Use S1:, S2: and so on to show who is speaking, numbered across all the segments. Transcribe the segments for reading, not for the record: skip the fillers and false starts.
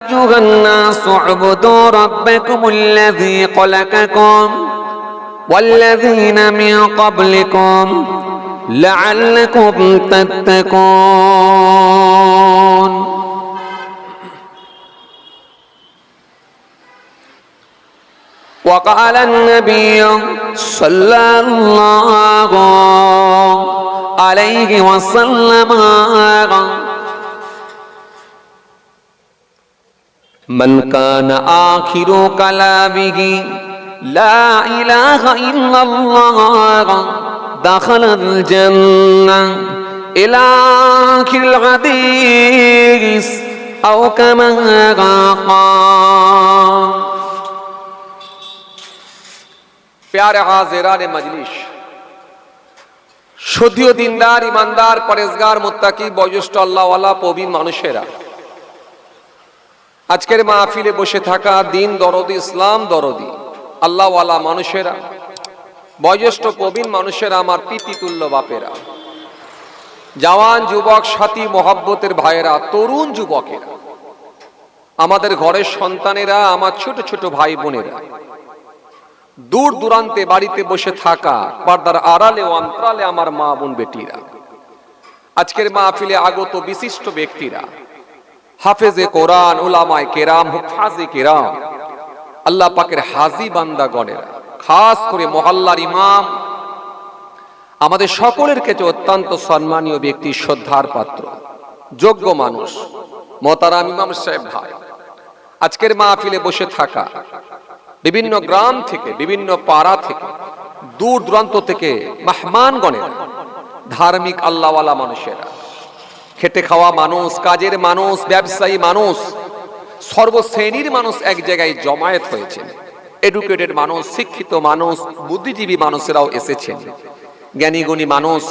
S1: أيها الناس اعبدوا ربكم الذي خلقكم والذين من قبلكم لعلكم تتقون وقال النبي صلى الله عليه وسلم من كان آخر كلامه لا إله إلا الله دخل الجنة إلى آخر الحديث أو كما قال प्यारे हाज़िरान मजलिस शुद्धियो दीनदार ईमानदार परहेजगार मुत्ताकी बयोज्येष्ठ আল্লাহওয়ালা প্রবীণ মানুষেরা আজকের মাহফিলে বসে থাকা দিন দরদি ইসলাম দরদি আল্লাহওয়ালা মানুষেরা বয়োজ্যেষ্ঠ প্রবীণ মানুষেরা আমার পিতৃতুল্য বাপেরা জওয়ান যুবক সাথী মোহাব্বতের ভাইয়েরা তরুণ যুবকেরা আমাদের ঘরের সন্তানেরা আমার ছোট ছোট ভাই বোনেরা দূর দূরান্তে বাড়িতে বসে থাকা পর্দার আড়ালে ও অন্তরালে আমার মা বোন বেটিরা আজকের মাহফিলে আগত বিশিষ্ট ব্যক্তিরা হাফেজে কোরআন উলামায়ে কেরাম হুফাজে কেরাম আল্লাহ পাকের হাজী বান্দাগণেরা খাস করে মহল্লার ইমাম আমাদের সকলের কাছে অত্যন্ত সম্মানীয় ব্যক্তি শ্রদ্ধার পাত্র যোগ্য মানুষ মোহতারাম ইমাম সাহেব ভাই আজকের মাহফিলে বসে থাকা বিভিন্ন গ্রাম থেকে বিভিন্ন পাড়া থেকে দূর দূরান্ত থেকে মেহমানগণেরা ধার্মিক আল্লাহওয়ালা মানুষেরা খেটে খাওয়া মানুষ কাজের মানুষ ব্যবসায়ী মানুষ সর্বশ্রেণীর মানুষ এক জায়গায় জমায়েত হয়েছে এডুকেটেড মানুষ শিক্ষিত মানুষ বুদ্ধিজীবী মানুষেরাও এসেছেন জ্ঞানী গুণী মানুষ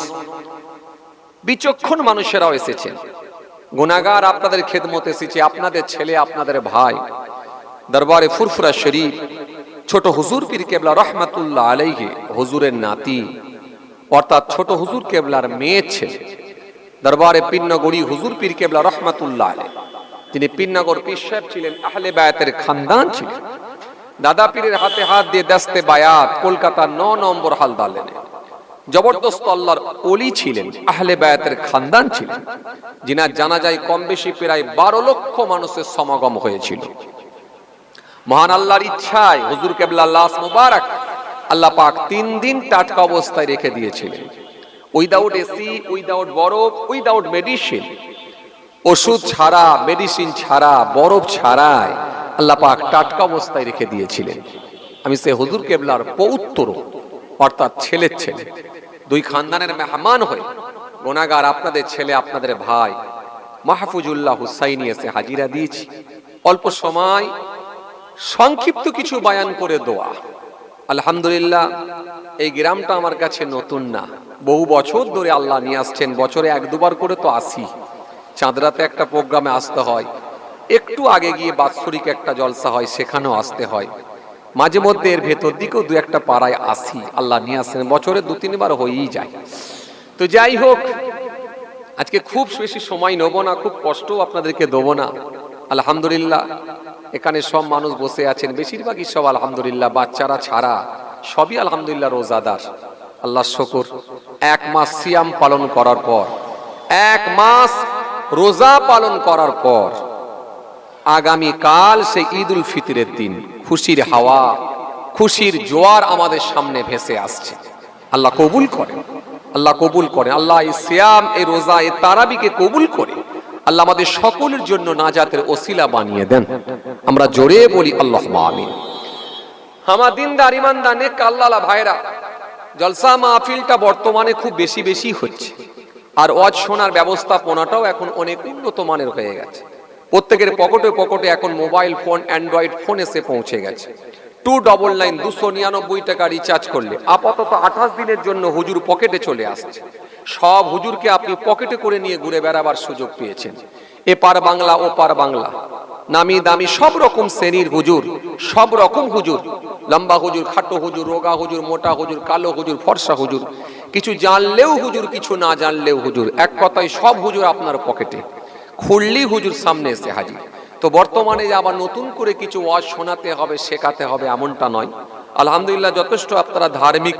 S1: বিচক্ষণ মানুষেরাও এসেছেন গুনাহগার আপনাদের খেদমতে এসেছে আপনাদের ছেলে আপনাদের ভাই দরবারে ফুরফুরা শরীফ ছোট হুজুর পীর কেবলা রহমাতুল্লাহ আলাইহি হুজুরের নাতি অর্থাৎ ছোট হুজুর কেবলার মেয়ে ছেলে দরবারে পীরনগরী হুজুর পীর কেবলা রহমাতুল্লাহ আলাইহি তিনি পীরনগর পীর সাহেব ছিলেন আহলে বায়াতের খানদান ছিলেন দাদা পীরের হাতে হাত দিয়ে দস্তে বায়াত কলকাতা 9 নম্বর হালদা লেনে জবরদস্ত আল্লাহর ওলি ছিলেন আহলে বায়াতের খানদান ছিলেন যিনার জানাজায় কম বেশি প্রায় 12 লক্ষ মানুষের সমাগম হয়েছিল মহান আল্লাহর ইচ্ছায় হুজুর কেবলার লাশ মুবারক আল্লাহ পাক 3 দিন টাটকা অবস্থায় রেখে দিয়েছিলেন উইদাউট এসি উইদাউট বরফ উইদাউট মেডিসিন ওষুধ ছাড়া মেডিসিন ছাড়া বরফ ছাড়াই আল্লাহ পাক টাটকা অবস্থায় রেখে দিয়েছিলেন আমি সে হুজুর কেবলার পৌত্র অর্থাৎ ছেলের ছেলে দুই খানদানের মেহমান হয়ে গুনাহগার আপনাদের ছেলে আপনাদের ভাই মাহফুজুল্লাহ হুসাইনি এসে হাজিরা দিয়েছি অল্প সময় সংক্ষিপ্ত কিছু বয়ান করে দোয়া আলহামদুলিল্লাহ এই গ্রামটা আমার কাছে নতুন না বহু বছর ধরে আল্লাহ নিয়ে আসছেন বছরে 1-2 করে তো আসি চাঁদরাতে একটা প্রোগ্রামে আসতে হয় একটু আগে গিয়ে বাৎসরিক একটা জলসা হয় সেখানেও আসতে হয় মাঝে মধ্যে এর ভেতর দিকেও 2-1 পাড়ায় আসি আল্লাহ নিয়ে আসছেন বছরে 2-3 বার হয়েই যায় তো যাই হোক আজকে খুব বেশি সময় নেব না খুব কষ্ট আপনাদেরকে দেবো না আলহামদুলিল্লাহ এখানে সব মানুষ বসে আছেন বেশিরভাগই সব আলহামদুলিল্লাহ বাচ্চারা ছাড়া সবই আলহামদুলিল্লাহ রোজাদার আল্লাহর শুকর 1 মাস সিয়াম পালন করার পর 1 মাস রোজা পালন করার পর আগামী কাল সেই ঈদুল ফিতরের দিন খুশির হাওয়া খুশির জোয়ার আমাদের সামনে ভেসে আসছে আল্লাহ কবুল করেন আল্লাহ কবুল করেন আল্লাহ এই সিয়াম এই রোজা এই তারাবিকে কবুল করে আল্লাহ আমাদের সকলের জন্য নাজাতের ওসিলা বানিয়ে দেন আমরা জোরে বলি আল্লাহুম্মা আমিন আমার দিনদার ঈমানদার নেক আল্লাহওয়ালা ভাইরা জলসা মাহফিলটা বর্তমানে খুব বেশি হচ্ছে আর ওয়াজ শোনার ব্যবস্থাপনাটাও এখন অনেক উন্নত মানের হয়ে গেছে প্রত্যেকের পকেটে পকেটে এখন মোবাইল ফোন অ্যান্ড্রয়েড ফোন এসে পৌঁছে গেছে 299 299 টাকা রিচার্জ করলে আপাতত 28 দিনের জন্য হুজুর পকেটে চলে আসছে সব হুজুরকে আপনি পকেটে করে নিয়ে ঘুরে বেড়াবার সুযোগ পেয়েছেন এপার বাংলা ওপার বাংলা নামি দামি সব রকম শ্রেণীর হুজুর সব রকম হুজুর লম্বা হুজুর খাটো হুজুর রোগা হুজুর মোটা হুজুর কালো হুজুর ফর্সা হুজুর কিছু জানলেও হুজুর কিছু না জানলেও হুজুর এক কথায় সব হুজুর আপনার পকেটে খুললি হুজুর সামনে এসে হাজির তো বর্তমানে যে আবার নতুন করে কিছু ওয়াজ শোনাতে হবে, শেখাতে হবে, এমনটা নয়। আলহামদুলিল্লাহ, যথেষ্ট আপনারা ধার্মিক,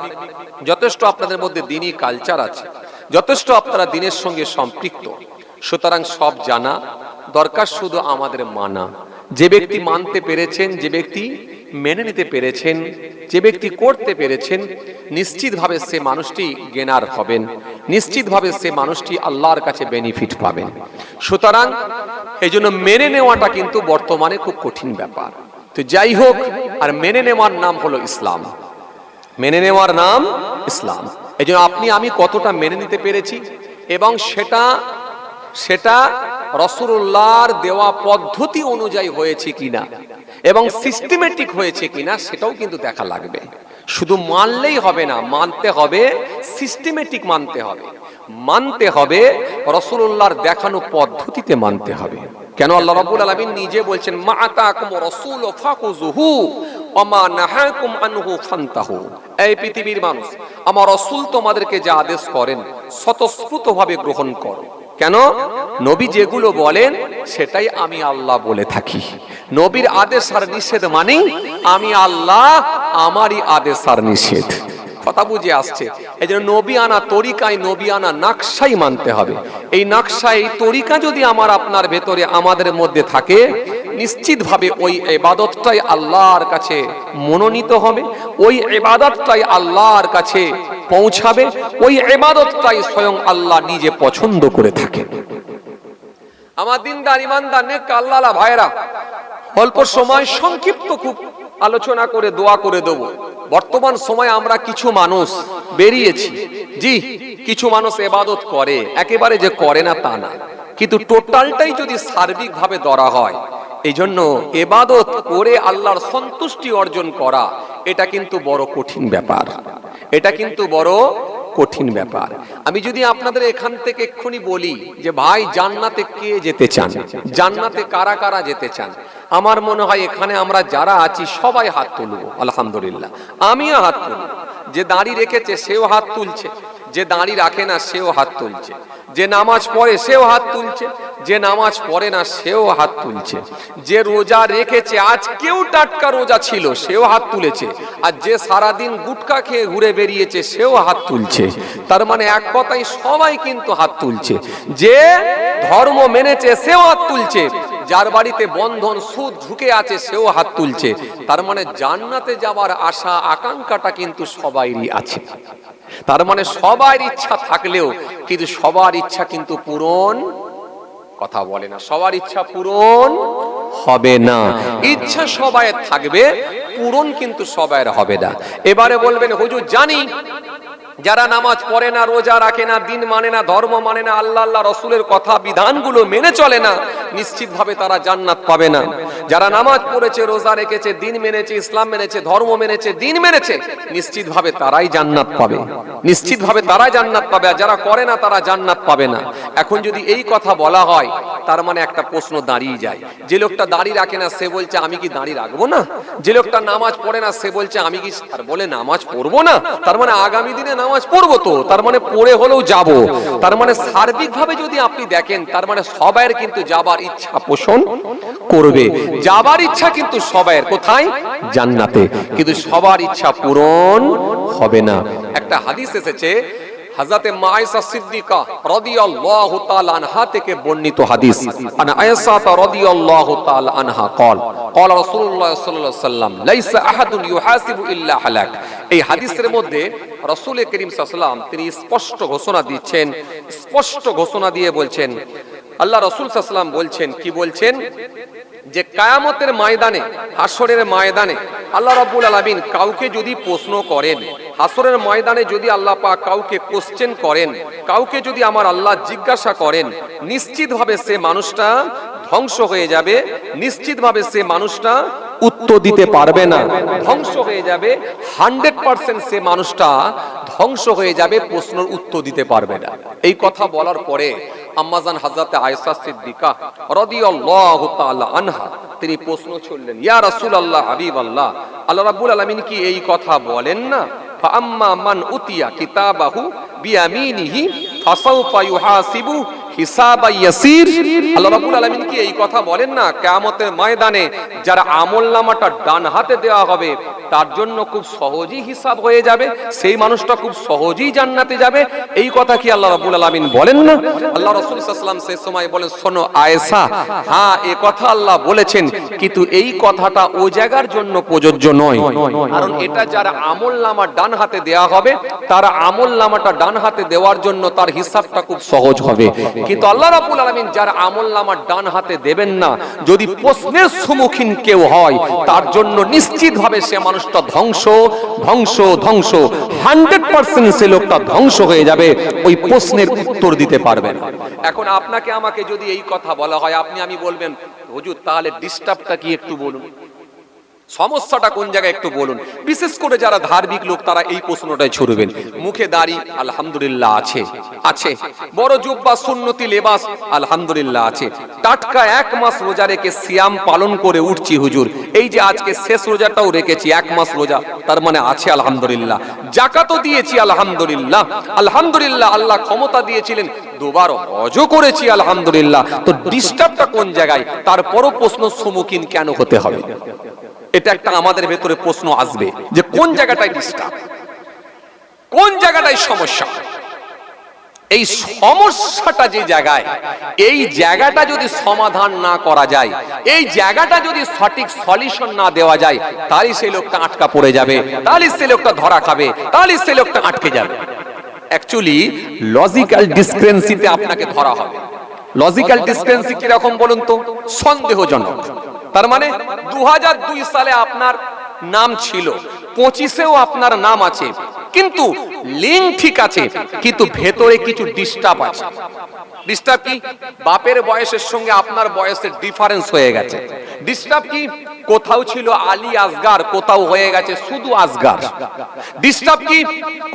S1: যথেষ্ট আপনাদের মধ্যে দ্বীনি কালচার আছে, যথেষ্ট আপনারা দ্বীনের সঙ্গে সম্পৃক্ত। সুতরাং সব জানা দরকার, শুধু আমাদের মানা। যে ব্যক্তি মানতে পেরেছেন, যে ব্যক্তি মেনে নিতে পেরেছেন, যে ব্যক্তি করতে পেরেছেন, নিশ্চিতভাবে সে মানুষটি গেনার হবেন, নিশ্চিতভাবে সে মানুষটি আল্লাহর কাছে বেনিফিট পাবেন। সুতরাং এই জন্য মেনে নেওয়াটা কিন্তু বর্তমানে খুব কঠিন ব্যাপার। তো যাই হোক, আর মেনে নেওয়ার নাম হলো ইসলাম, মেনে নেওয়ার নাম ইসলাম। এই জন্য আপনি আমি কতটা মেনে নিতে পেরেছি, এবং সেটা রাসূলুল্লাহর দেওয়া পদ্ধতি অনুযায়ী হয়েছে কিনা এবং সিস্টেমেটিক হয়েছে কিনা, সেটাও কিন্তু দেখা লাগবে। শুধু মানলেই হবে না, মানতে হবে সিস্টেমেটিক, মানতে হবে, মানতে হবে রাসূলুল্লাহর দেখানো পদ্ধতিতে মানতে হবে। কেন আল্লাহ রাব্বুল আলামিন নিজে বলছেন, মা আতাকুম রাসূলু ফাকুযুহু ওয়া মা নাহাকুম আনহু ফান্তাহু। এই পৃথিবীর মানুষ, আমার রাসূল তোমাদেরকে যা আদেশ করেন স্বতঃস্ফূর্তভাবে গ্রহণ করো। কেন? নবী যেগুলো বলেন সেটাই আমি আল্লাহ বলে থাকি। নবীর আদেশ আর নিষেধ মানে আমি আল্লাহ, আমারই আদেশ আর নিষেধ। কথা বুঝে আসছে? এই জন্য নবী আনা তরিকায়, নবী আনা নকশাই মানতে হবে। এই নকশা, এই তরিকা যদি আমার আপনার ভেতরে, আমাদের মধ্যে থাকে, নিশ্চিতভাবে ওই ইবাদতটাই আল্লাহর কাছে মনোনীত হবে, ওই ইবাদতটাই আল্লাহর কাছে পৌঁছাবে, ওই ইবাদতটাই স্বয়ং আল্লাহ নিজে পছন্দ করে থাকেন। আমার দিনদার ইমানদার নেক আল্লাহওয়ালা ভাইরা, অল্প সময় সংক্ষিপ্ত খুব আলোচনা করে দোয়া করে দেব। বর্তমান সময় আমরা কিছু মানুষ বেরিয়েছি, জি, কিছু মানুষ ইবাদত করে, একেবারে যে করে না তা না, কিন্তু টোটালটাই যদি সার্বিকভাবে ধরা হয়, এই জন্য ইবাদত করে আল্লাহর সন্তুষ্টি অর্জন করা, এটা কিন্তু বড় কঠিন ব্যাপার, এটা কিন্তু বড় কঠিন ব্যাপার। আমি যদি আপনাদের এখান থেকে এক্ষুনি বলি যে ভাই জান্নাতে কে যেতে চান, জান্নাতে কারা কারা যেতে চান, আমার মনে হয় এখানে আমরা যারা আছি সবাই হাত তুলবো। আলহামদুলিল্লাহ, আমিও হাত তুলব। যে দাড়ি রেখেছে সেও হাত তুলছে, যে দাড়ি রাখে না সেও হাত তুলছে, যে নামাজ পড়ে সেও হাত তুলছে, যে নামাজ পড়ে না সেও হাত তুলছে, যে রোজা রেখেছে, আজকেও টাটকা রোজা ছিল, সেও হাত তুলেছে, আর যে সারাদিন গুটকা খেয়ে ঘুরে বেরিয়েছে সেও হাত তুলছে। তার মানে এক কথাই সবাই কিন্তু হাত তুলছে। যে ধর্ম মেনেছে সেও হাত তুলছে, যার বাড়িতে বন্ধন সুদ ঢুকে আছে সেও হাত তুলছে। তার মানে জান্নাতে যাওয়ার আশা আকাঙ্ক্ষাটা কিন্তু সবাইরই আছে। তার মানে সবার ইচ্ছা থাকলেও কিন্তু সবার ইচ্ছা কিন্তু পূরণ, কথা বলে না, সবার ইচ্ছা পূরণ হবে না। ইচ্ছা সবাই থাকবে, পূরণ কিন্তু সবার হবে না। এবারে বলবেন হুজুর জানি যারা নামাজ পড়ে না, রোজা রাখে না, দিন মানে না, ধর্ম মানে না, আল্লাহ আল্লাহ রসুলের কথা বিধানগুলো মেনে চলে না, নিশ্চিতভাবে তারা জান্নাত পাবে না। যারা নামাজ পড়েছে, রোজা রেখেছে, দিন মেনেছে, ইসলাম মেনেছে, ধর্ম মেনেছে, দিন মেনেছে, নিশ্চিতভাবে তারাই জান্নাত পাবে, নিশ্চিতভাবে তারাই জান্নাত পাবে। আর যারা করে না তারা জান্নাত পাবে না। এখন যদি এই কথা বলা হয়, তার মানে একটা প্রশ্ন দাঁড়িয়ে যায়, যে লোকটা দাড়ি রাখে না সে বলছে আমি কি দাড়ি রাখবো না, যে লোকটা নামাজ পড়ে না সে বলছে আমি কি আর বলে নামাজ পড়বো না, তার মানে আগামী দিনে নামাজ পড়বো তো, তার মানে পড়ে হলেও যাব। তার মানে সার্বিকভাবে যদি আপনি দেখেন, তার মানে সবাইয়ের কিন্তু যাবার ইচ্ছা পোষণ করবে, যাবার ইচ্ছা কিন্তু সবাইয়ের কোথায়, জান্নাতে, কিন্তু সবার ইচ্ছা পূরণ হবে না। একটা হাদিস এসেছে হযরতে মায়েশা সিদ্দিকা রাদিয়াল্লাহু তাআলা আনহা থেকে বর্ণিত হাদিস, আনা আয়েশা রাদিয়াল্লাহু তাআলা আনহা قال قال রাসূলুল্লাহ সাল্লাল্লাহু আলাইহি ওয়াসাল্লাম লাইসা আহাদুন ইউহাসিবু ইল্লা হালাক। এই হাদিসের মধ্যে রাসূল করিম সাল্লাল্লাহু আলাইহি ওয়াসাল্লাম তিনি স্পষ্ট ঘোষণা দিচ্ছেন, স্পষ্ট ঘোষণা দিয়ে বলছেন, আল্লাহ রাসূল সাল্লাল্লাহু আলাইহি ওয়াসাল্লাম বলছেন, কি বলছেন, যে কিয়ামতের ময়দানে, হাসরের ময়দানে আল্লাহ রাব্বুল আলামিন কাউকে যদি প্রশ্ন করেন, হাসরের ময়দানে যদি আল্লাহ পাক কাউকে কোশ্চেন করেন, কাউকে যদি আমার আল্লাহ জিজ্ঞাসা করেন, নিশ্চিতভাবে সে মানুষটা ধ্বংস হয়ে যাবে, নিশ্চিতভাবে সে মানুষটা উত্তর দিতে পারবে না, ধ্বংস হয়ে যাবে, 100% সে মানুষটা ধ্বংস হয়ে যাবে, প্রশ্নের উত্তর দিতে পারবে না। এই কথা বলার পরে আম্মাজান হযরতে আয়েশা সিদ্দিকা রাদিয়াল্লাহু তাআলা আনহা তিনি প্রশ্ন ছুড়লেন, ইয়া রাসূলুল্লাহ, হাবিবাল্লাহ, আল্লাহ রাব্বুল আলামিন কি এই কথা বলেন না, ফাআম্মা মান উতিয়া কিতাবাহু বিয়ামিনিহি ফাসাউফা ইউহাসিবু হিসাবা ইয়াসির। আল্লাহ রাব্বুল আলামিন কি এই কথা বলেন না কিয়ামতের ময়দানে যারা আমলনামাটা ডান হাতে দেওয়া হবে তার জন্য খুব সহজেই হিসাব হয়ে যাবে, সেই মানুষটা খুব সহজেই জান্নাতে যাবে? এই কথা কি আল্লাহ রাব্বুল আলামিন বলেন না? আল্লাহ রাসূল সাল্লাল্লাহু আলাইহি ওয়াসাল্লাম সেই সময় বলেন, শোনো আয়েশা, হ্যাঁ এই কথা আল্লাহ বলেছেন, কিন্তু এই কথাটা ও জায়গার জন্য প্রযোজ্য নয়। কারণ এটা যারা আমলনামা ডান হাতে দেওয়া হবে তার আমলনামাটা ডান হাতে দেওয়ার জন্য তার হিসাবটা খুব সহজ হবে। কিন্তু আল্লাহ রাব্বুল আলামিন যারা আমলনামা ডান হাতে দেবেন না, যদি প্রশ্নের সম্মুখীন কেউ হয় তার জন্য নিশ্চিতভাবে সে মানুষটা ধ্বংস ধ্বংস ধ্বংস, 100% সে লোকটা ধ্বংস হয়ে যাবে, ওই প্রশ্নের উত্তর দিতে পারবে না। এখন আপনাকে আমাকে যদি এই কথা বলা হয়, আমি বলবেন হুজুর তাহলে ডিস্টার্বটা কি একটু বলুন, সমস্যাটা কোন জায়গায় একটু বলুন। বিশেষ করে যারা ধার্মিক লোক তারা এই প্রশ্নটাই ছুড়বেন। মুখে দাড়ি আলহামদুলিল্লাহ আছে, আছে। বড় জুব্বা সুন্নতি লেবাস আলহামদুলিল্লাহ আছে। টাটকা 1 মাস রোজা রেখে সিয়াম পালন করে উঠছি হুজুর, এই যে আজকে শেষ রোজাটাও রেখেছি 1 মাস রোজা, তার মানে আছে আলহামদুলিল্লাহ। যাকাতও দিয়েছি আলহামদুলিল্লাহ, আলহামদুলিল্লাহ। আল্লাহ ক্ষমতা দিয়েছিলেন, 2 বার হজও করেছি আলহামদুলিল্লাহ। তো ডিস্টার্বটা কোন জায়গায়? তারপরও প্রশ্ন সম্মুখীন কেন হতে হবে? এটা একটা আমাদের ভেতরে প্রশ্ন আসবে যে কোন জায়গাটায় ডিস্টার্ব, কোন জায়গাটায় সমস্যা। এই সমস্যাটা যে জায়গায়, এই জায়গাটা যদি সমাধান না করা যায়, এই জায়গাটা যদি সঠিক সলিউশন না দেওয়া যায়, তাহলে সেই লোকটা আটকা পড়ে যাবে, তাহলে সেই লোকটা ধরা খাবে, তাহলে সেই লোকটা আটকে যাবে। অ্যাকচুয়ালি লজিক্যাল ডিসক্রেন্সিতে আপনাকে ধরা হবে। লজিক্যাল ডিসক্রেন্সি কি রকম বলুন তো? সন্দেহজনক। তার মানে 2002 সালে আপনার নাম ছিল, 25-এও আপনার নাম আছে, কিন্তু লিঙ্ক ঠিক আছে, কিন্তু ভেতরে কিছু ডিস্টার্ব আছে। ডিস্টার্ব কি? বাপের বয়সের সঙ্গে আপনার বয়সের ডিফারেন্স হয়ে গেছে। ডিস্টার্ব কি? কোথাও ছিল আলী আসগার, কোথাও হয়ে গেছে শুধু আসগার। ডিস্টার্ব কি?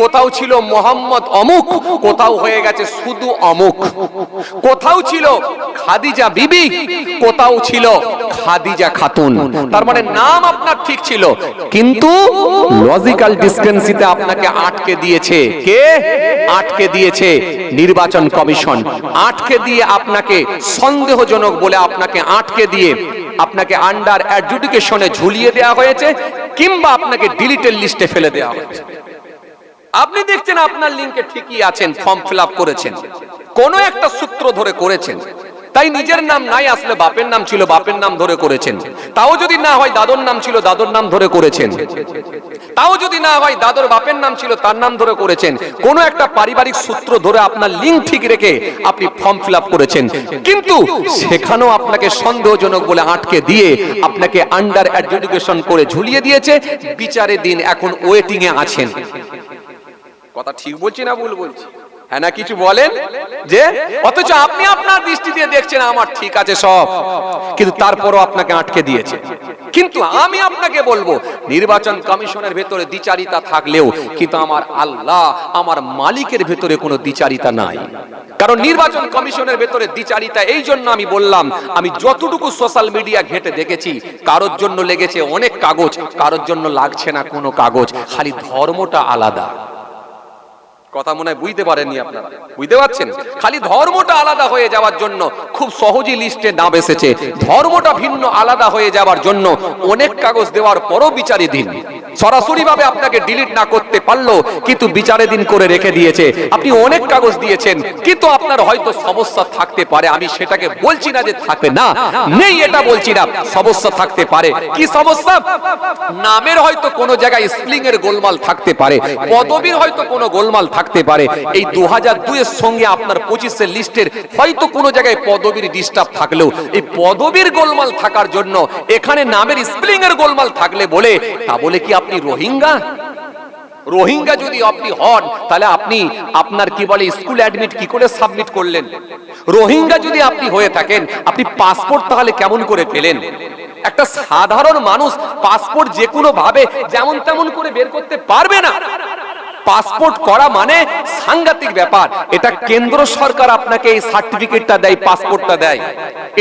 S1: কোথাও ছিল মোহাম্মদ অমুক, কোথাও হয়ে গেছে শুধু অমুক। কোথাও ছিল খাদিজা বিবি, কোথাও ছিল খাদিজা খাতুন। তার মানে নাম আপনার ঠিক ছিল, কিন্তু লজিক্যাল ডিসক্রেন্সিতে আপনাকে আটকে দিয়েছে কে? আটকে দিয়েছে নির্বাচন কমিশন। আটকে দিয়ে আপনাকে সন্দেহজনক বলে আপনাকে আটকে দিয়ে আপনাকে আন্ডার অ্যাডজুডিকেশনে ঝুলিয়ে দেওয়া হয়েছে, কিংবা আপনাকে ডিলিটেড লিস্টে ফেলে দেওয়া হয়েছে। আপনি দেখছেন আপনার লিঙ্কে ঠিকই আছেন, ফর্ম ফিল আপ করেছেন, কোনো একটা সূত্র ধরে করেছেন, তাই নিজের নাম নাই আসলে বাপের নাম ছিল, বাপের নাম ধরে করেছেন। তাও যদি না হয় দাদুর নাম ছিল, দাদুর নাম ধরে করেছেন। তাও যদি না হয় দাদুর বাপের নাম ছিল, তার নাম ধরে করেছেন। কোনো একটা পারিবারিক সূত্র ধরে আপনার লিঙ্ক ঠিক রেখে আপনি ফর্ম ফিল আপ করেছেন, কিন্তু সেখানেও আপনাকে সন্দেহজনক বলে আটকে দিয়ে আপনাকে আন্ডার অ্যাডজুডিকেশন করে ঝুলিয়ে দিয়েছে। বিচারের দিন এখন ওয়েটিং এ আছেন। কথা ঠিক বলছি না ভুল বলছি? হ্যাঁ না কিছু বলেন যে, অথচ আপনি আপনার দৃষ্টি দিয়ে দেখছেন আমার ঠিক আছে সব, কিন্তু তারপরও আপনাকে আটকে দিয়েছে। কিন্তু আমি আপনাকে বলবো, নির্বাচন কমিশনের ভেতরে দ্বিচারিতা থাকলেও কিন্তু আমার আল্লাহ, আমার মালিকের ভেতরে কোনো দ্বিচারিতা নাই। কারণ নির্বাচন কমিশনের ভেতরে দ্বিচারিতা এই জন্য আমি বললাম, আমি যতটুকু সোশ্যাল মিডিয়া ঘেঁটে দেখেছি, কারোর জন্য লেগেছে অনেক কাগজ, কারোর জন্য লাগছে না কোনো কাগজ, খালি ধর্মটা আলাদা। কথা মনে হয় বুঝতে পারেননি আপনারা? বুঝতে পারছেন? খালি ধর্মটা আলাদা হয়ে যাওয়ার জন্য খুব সহজেই লিস্টে নাম এসেছে। ধর্মটা ভিন্ন আলাদা হয়ে যাওয়ার জন্য অনেক কাগজ দেওয়ার পরও বিচারে দিন সরাসরি ভাবে আপনাকে ডিলিট না করতে পারলো, কিন্তু বিচারে দিন করে রেখে দিয়েছে। আপনি অনেক কাগজ দিয়েছেন, কিন্তু আপনার হয়তো সমস্যা থাকতে পারে। আমি সেটাকে বলছি না যে থাকবে না, নেই এটা বলছি না, সমস্যা থাকতে পারে। কি সমস্যা? নামের হয়তো কোনো জায়গায় স্পেলিং এর গোলমাল থাকতে পারে, পদবীর হয়তো কোনো গোলমাল থাকতে পারে। এই 2002 এর সঙ্গে আপনার 25 এর লিস্টের হয়তো কোনো জায়গায় পদবীর ডিস্টার্ব থাকলেও, এই পদবীর গোলমাল থাকার জন্য এখানে নামের স্পেলিং এর গোলমাল থাকলে বলে, তা বলে কি আপনি রোহিঙ্গা? রোহিঙ্গা যদি আপনি হন, তাহলে আপনি আপনার কি বলে স্কুল অ্যাডমিট কি করে সাবমিট করলেন? রোহিঙ্গা যদি আপনি হয়ে থাকেন, আপনি পাসপোর্ট তাহলে কেমন করে পেলেন? একটা সাধারণ মানুষ পাসপোর্ট যে কোনো ভাবে যেমন তেমন করে বের করতে পারবে না। পাসপোর্ট করা মানে সাংঘাতিক ব্যাপার। এটা কেন্দ্র সরকার আপনাকে এই সার্টিফিকেটটা দেয়, পাসপোর্টটা দেয়।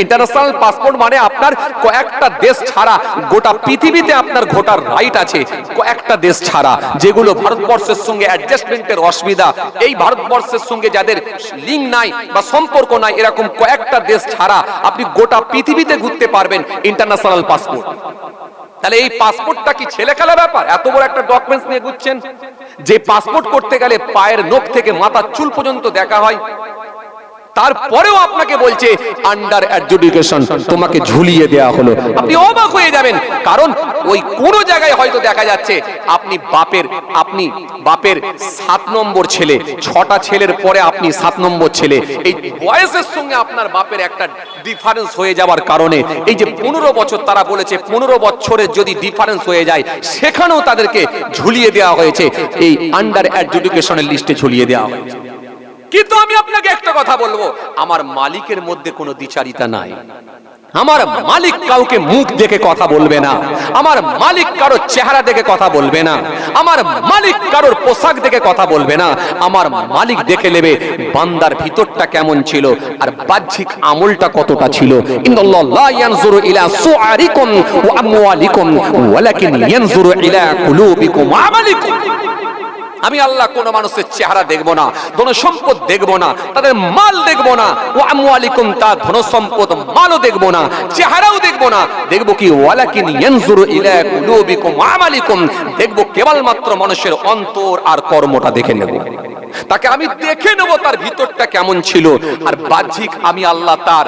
S1: ইন্টারন্যাশনাল পাসপোর্ট মানে আপনার কয়েকটা দেশ ছাড়া গোটা পৃথিবীতে আপনার ভোটার রাইট আছে, কয়েকটা দেশ ছাড়া, যেগুলো ভারতবর্ষের সঙ্গে অ্যাডজাস্টমেন্টের অসুবিধা, এই ভারতবর্ষের সঙ্গে যাদের লিঙ্ক নাই বা সম্পর্ক নাই, এরকম কয়েকটা দেশ ছাড়া আপনি গোটা পৃথিবীতে ঘুরতে পারবেন ইন্টারন্যাশনাল পাসপোর্ট। তাহলে এই পাসপোর্টটা কি ছেলে খেলা ব্যাপার? এত বড় একটা ডকুমেন্টস নিয়ে ঘুরছেন, যে পাসপোর্ট করতে গেলে পায়ের নখ থেকে মাথার চুল পর্যন্ত দেখা হয়, তারপরেও আপনাকে বলছে আন্ডার অ্যাডজুডিকেশন, তোমাকে ঝুলিয়ে দেওয়া হলো। আপনি অবাক হয়ে যাবেন, কারণ ওই কোন জায়গায় হয়তো দেখা যাচ্ছে আপনি বাপের 7 নম্বর ছেলে, 6টা ছেলের পরে আপনি 7 নম্বর ছেলে। এই বয়সের সঙ্গে আপনার বাপের একটা ডিফারেন্স হয়ে যাওয়ার কারণে এই যে 15 বছর, তারা বলেছে 15 বছরের যদি ডিফারেন্স হয়ে যায়, সেখানেও তাদেরকে ঝুলিয়ে দেওয়া হয়েছে, এই আন্ডার অ্যাডজুডিকেশনের লিস্টে ঝুলিয়ে দেওয়া হয়েছে। কিন্তু আমি আপনাকে একটা কথা বলবো, আমার মালিকের মধ্যে কোনো দ্বিচারিতা নাই। আমার মালিক কাউকে মুখ দেখে কথা বলবে না, আমার মালিক কারোর চেহারা দেখে কথা বলবে না, আমার মালিক কারোর পোশাক দেখে কথা বলবে না। আমার মালিক দেখে নেবে বান্দার ভিতরটা কেমন ছিল আর বাহ্যিক আমলটা কতটা ছিল। ইন্নাল্লাহু লা ইয়ানজুরু ইলা সুআরিকুম ওয়া আমওয়ালিকুম ওয়ালাকিন ইয়ানজুরু ইলা কুলুবিকুম ওয়া আমালিকুম। আমি আল্লাহ কোন মানুষের চেহারা দেখবো না, ধন সম্পদ দেখবো না, তাদের মাল দেখবো না, ও আমওয়ালিকুম, তার ধন সম্পদ মালও দেখবো না, চেহারাও দেখবো না। দেখবো কি? ওয়ালাকিন ইয়ানজুরু ইলা কুলুবিকুম ওয়া আমালিকুম। দেখবো কেবলমাত্র মানুষের অন্তর আর কর্মটা দেখে নেব। তাকে আমি দেখে নেব তার ভিতরটা কেমন ছিল, আর বাহ্যিক আমি আল্লাহ তার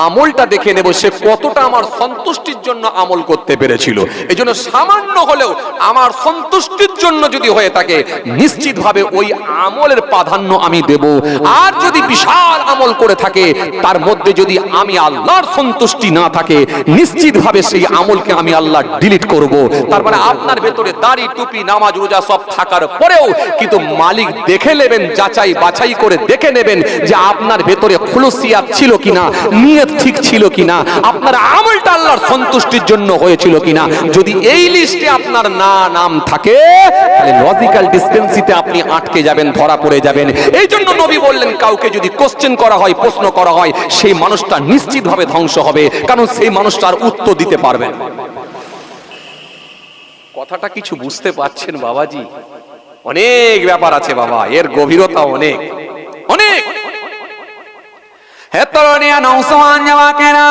S1: আমলটা দেখে নেব, সে কতটা আমার সন্তুষ্টির জন্য আমল করতে পেরেছিল। এই জন্য সামান্য হলেও আমার সন্তুষ্টির জন্য যদি হয়ে থাকে, নিশ্চিতভাবে ওই আমলের প্রাধান্য আমি দেব। আর যদি বিশাল আমল করে থাকে, তার মধ্যে যদি আমি আল্লাহর সন্তুষ্টি না থাকে, নিশ্চিতভাবে সেই আমলকে আমি আল্লাহ ডিলিট করব। তার মানে আপনার ভেতরে দাড়ি টুপি নামাজ রোজা সব থাকার পরেও কিন্তু মালিক দেখে নেবেন, যাচাই বাছাই করে দেখে নেবেন যে আপনার ভেতরে খুলুসিয়াত ছিল কিনা, নিয়ত ঠিক ছিল কিনা, আপনার আমলটা আল্লাহর সন্তুষ্টির জন্য হয়েছিল কিনা। যদি এই লিস্টে আপনার নাম থাকে, তাহলে লজিক্যাল ডিসপেন্সিতে আপনি আটকে যাবেন, ধরা পড়ে যাবেন। এই জন্য নবী বললেন, কাউকে যদি কোশ্চেন করা হয়, প্রশ্ন করা হয়, সেই মানুষটা নিশ্চিতভাবে ধ্বংস হবে, কারণ সেই মানুষটার উত্তর দিতে পারবে না। কথাটা কিছু বুঝতে পারছেন বাবাজি? অনেক ব্যাপার আছে বাবা, এর গভীরতা অনেক অনেক। হে তরুণিয়া নওজওয়ান জওয়াকেরা,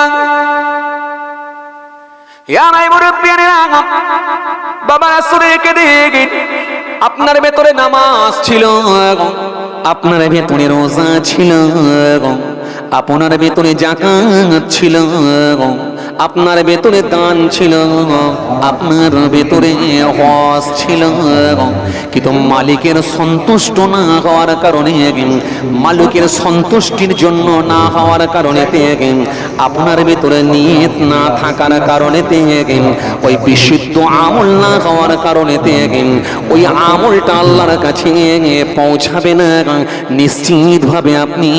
S1: ইয়া নাই মুরব্বিয়ানেরা, বাবা সুরেকে দেখেন, আপনার ভেতরে নামাজ ছিল, আপনার ভেতরে রোজা ছিল, আপনার ভেতরে যাকাত ছিল, আপনার ভেতরে দান ছিল, আপনার ভেতরে হজ ছিল, কিন্তু মালিকের সন্তুষ্ট না হওয়ার কারণে, মালিকের সন্তুষ্টির জন্য না হওয়ার কারণে, আপনার ভেতরে নিয়ত না থাকার কারণে, ওই বিশুদ্ধ আমল না হওয়ার কারণে, ওই আমলটা আল্লাহর কাছে পৌঁছাবে না, নিশ্চিতভাবে আপনি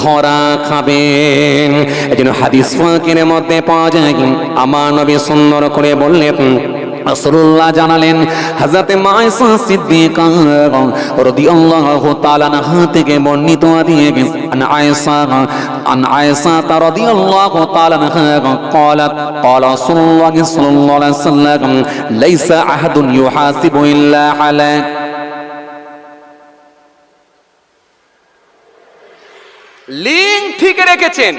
S1: ধরা খাবেন। এজন্য হাদিস পাকের মধ্যে পাওয়া যায়, আমার নবী সুন্দর করে বললেন, রাসূলুল্লাহ জানালেন, হযরত মায়েশা সিদ্দিকা রাদিয়াল্লাহু তাআলা আনহা থেকে বর্ণিত হাদিস, আন আয়েশা রাদিয়াল্লাহু তাআলা আনহা قالت قال رسول الله صلى الله عليه وسلم ليس احد يحاسب الا على লিঙ্ক ঠিক রেখেছেন,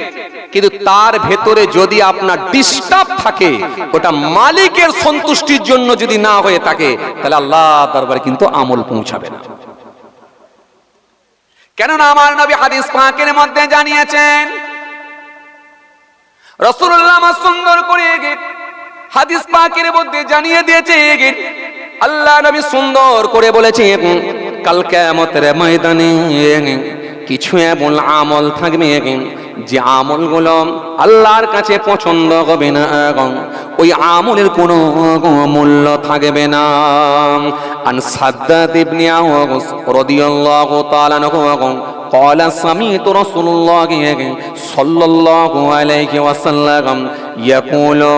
S1: কিন্তু তার ভেতরে যদি আপনার ডিস্টার্ব থাকে, ওটা মালিকের সন্তুষ্টির জন্য যদি না হয়ে থাকে, তাহলে আল্লাহ দরবারে কিন্তু আমল পৌঁছাবে না। কেননা আমার নবী হাদিস পাকের মধ্যে জানিয়েছেন, রাসূলুল্লাহ সুন্দর করে হাদিস পাকের মধ্যে জানিয়ে দিয়েছে, আল্লাহ নবী সুন্দর করে বলেছেন, কাল কিয়ামতের ময়দানে কিছু এমন আমল থাকবে যে আমলগুলো আল্লাহর কাছে পছন্দ হবে না, ওই আমলের কোনো মূল্য থাকবে না। আন সাদ্দাদ ইবনে আওস রাদিয়াল্লাহু তাআলা আনহু قال سمعت رسول الله صلى الله عليه وسلم
S2: ইয়াকুলু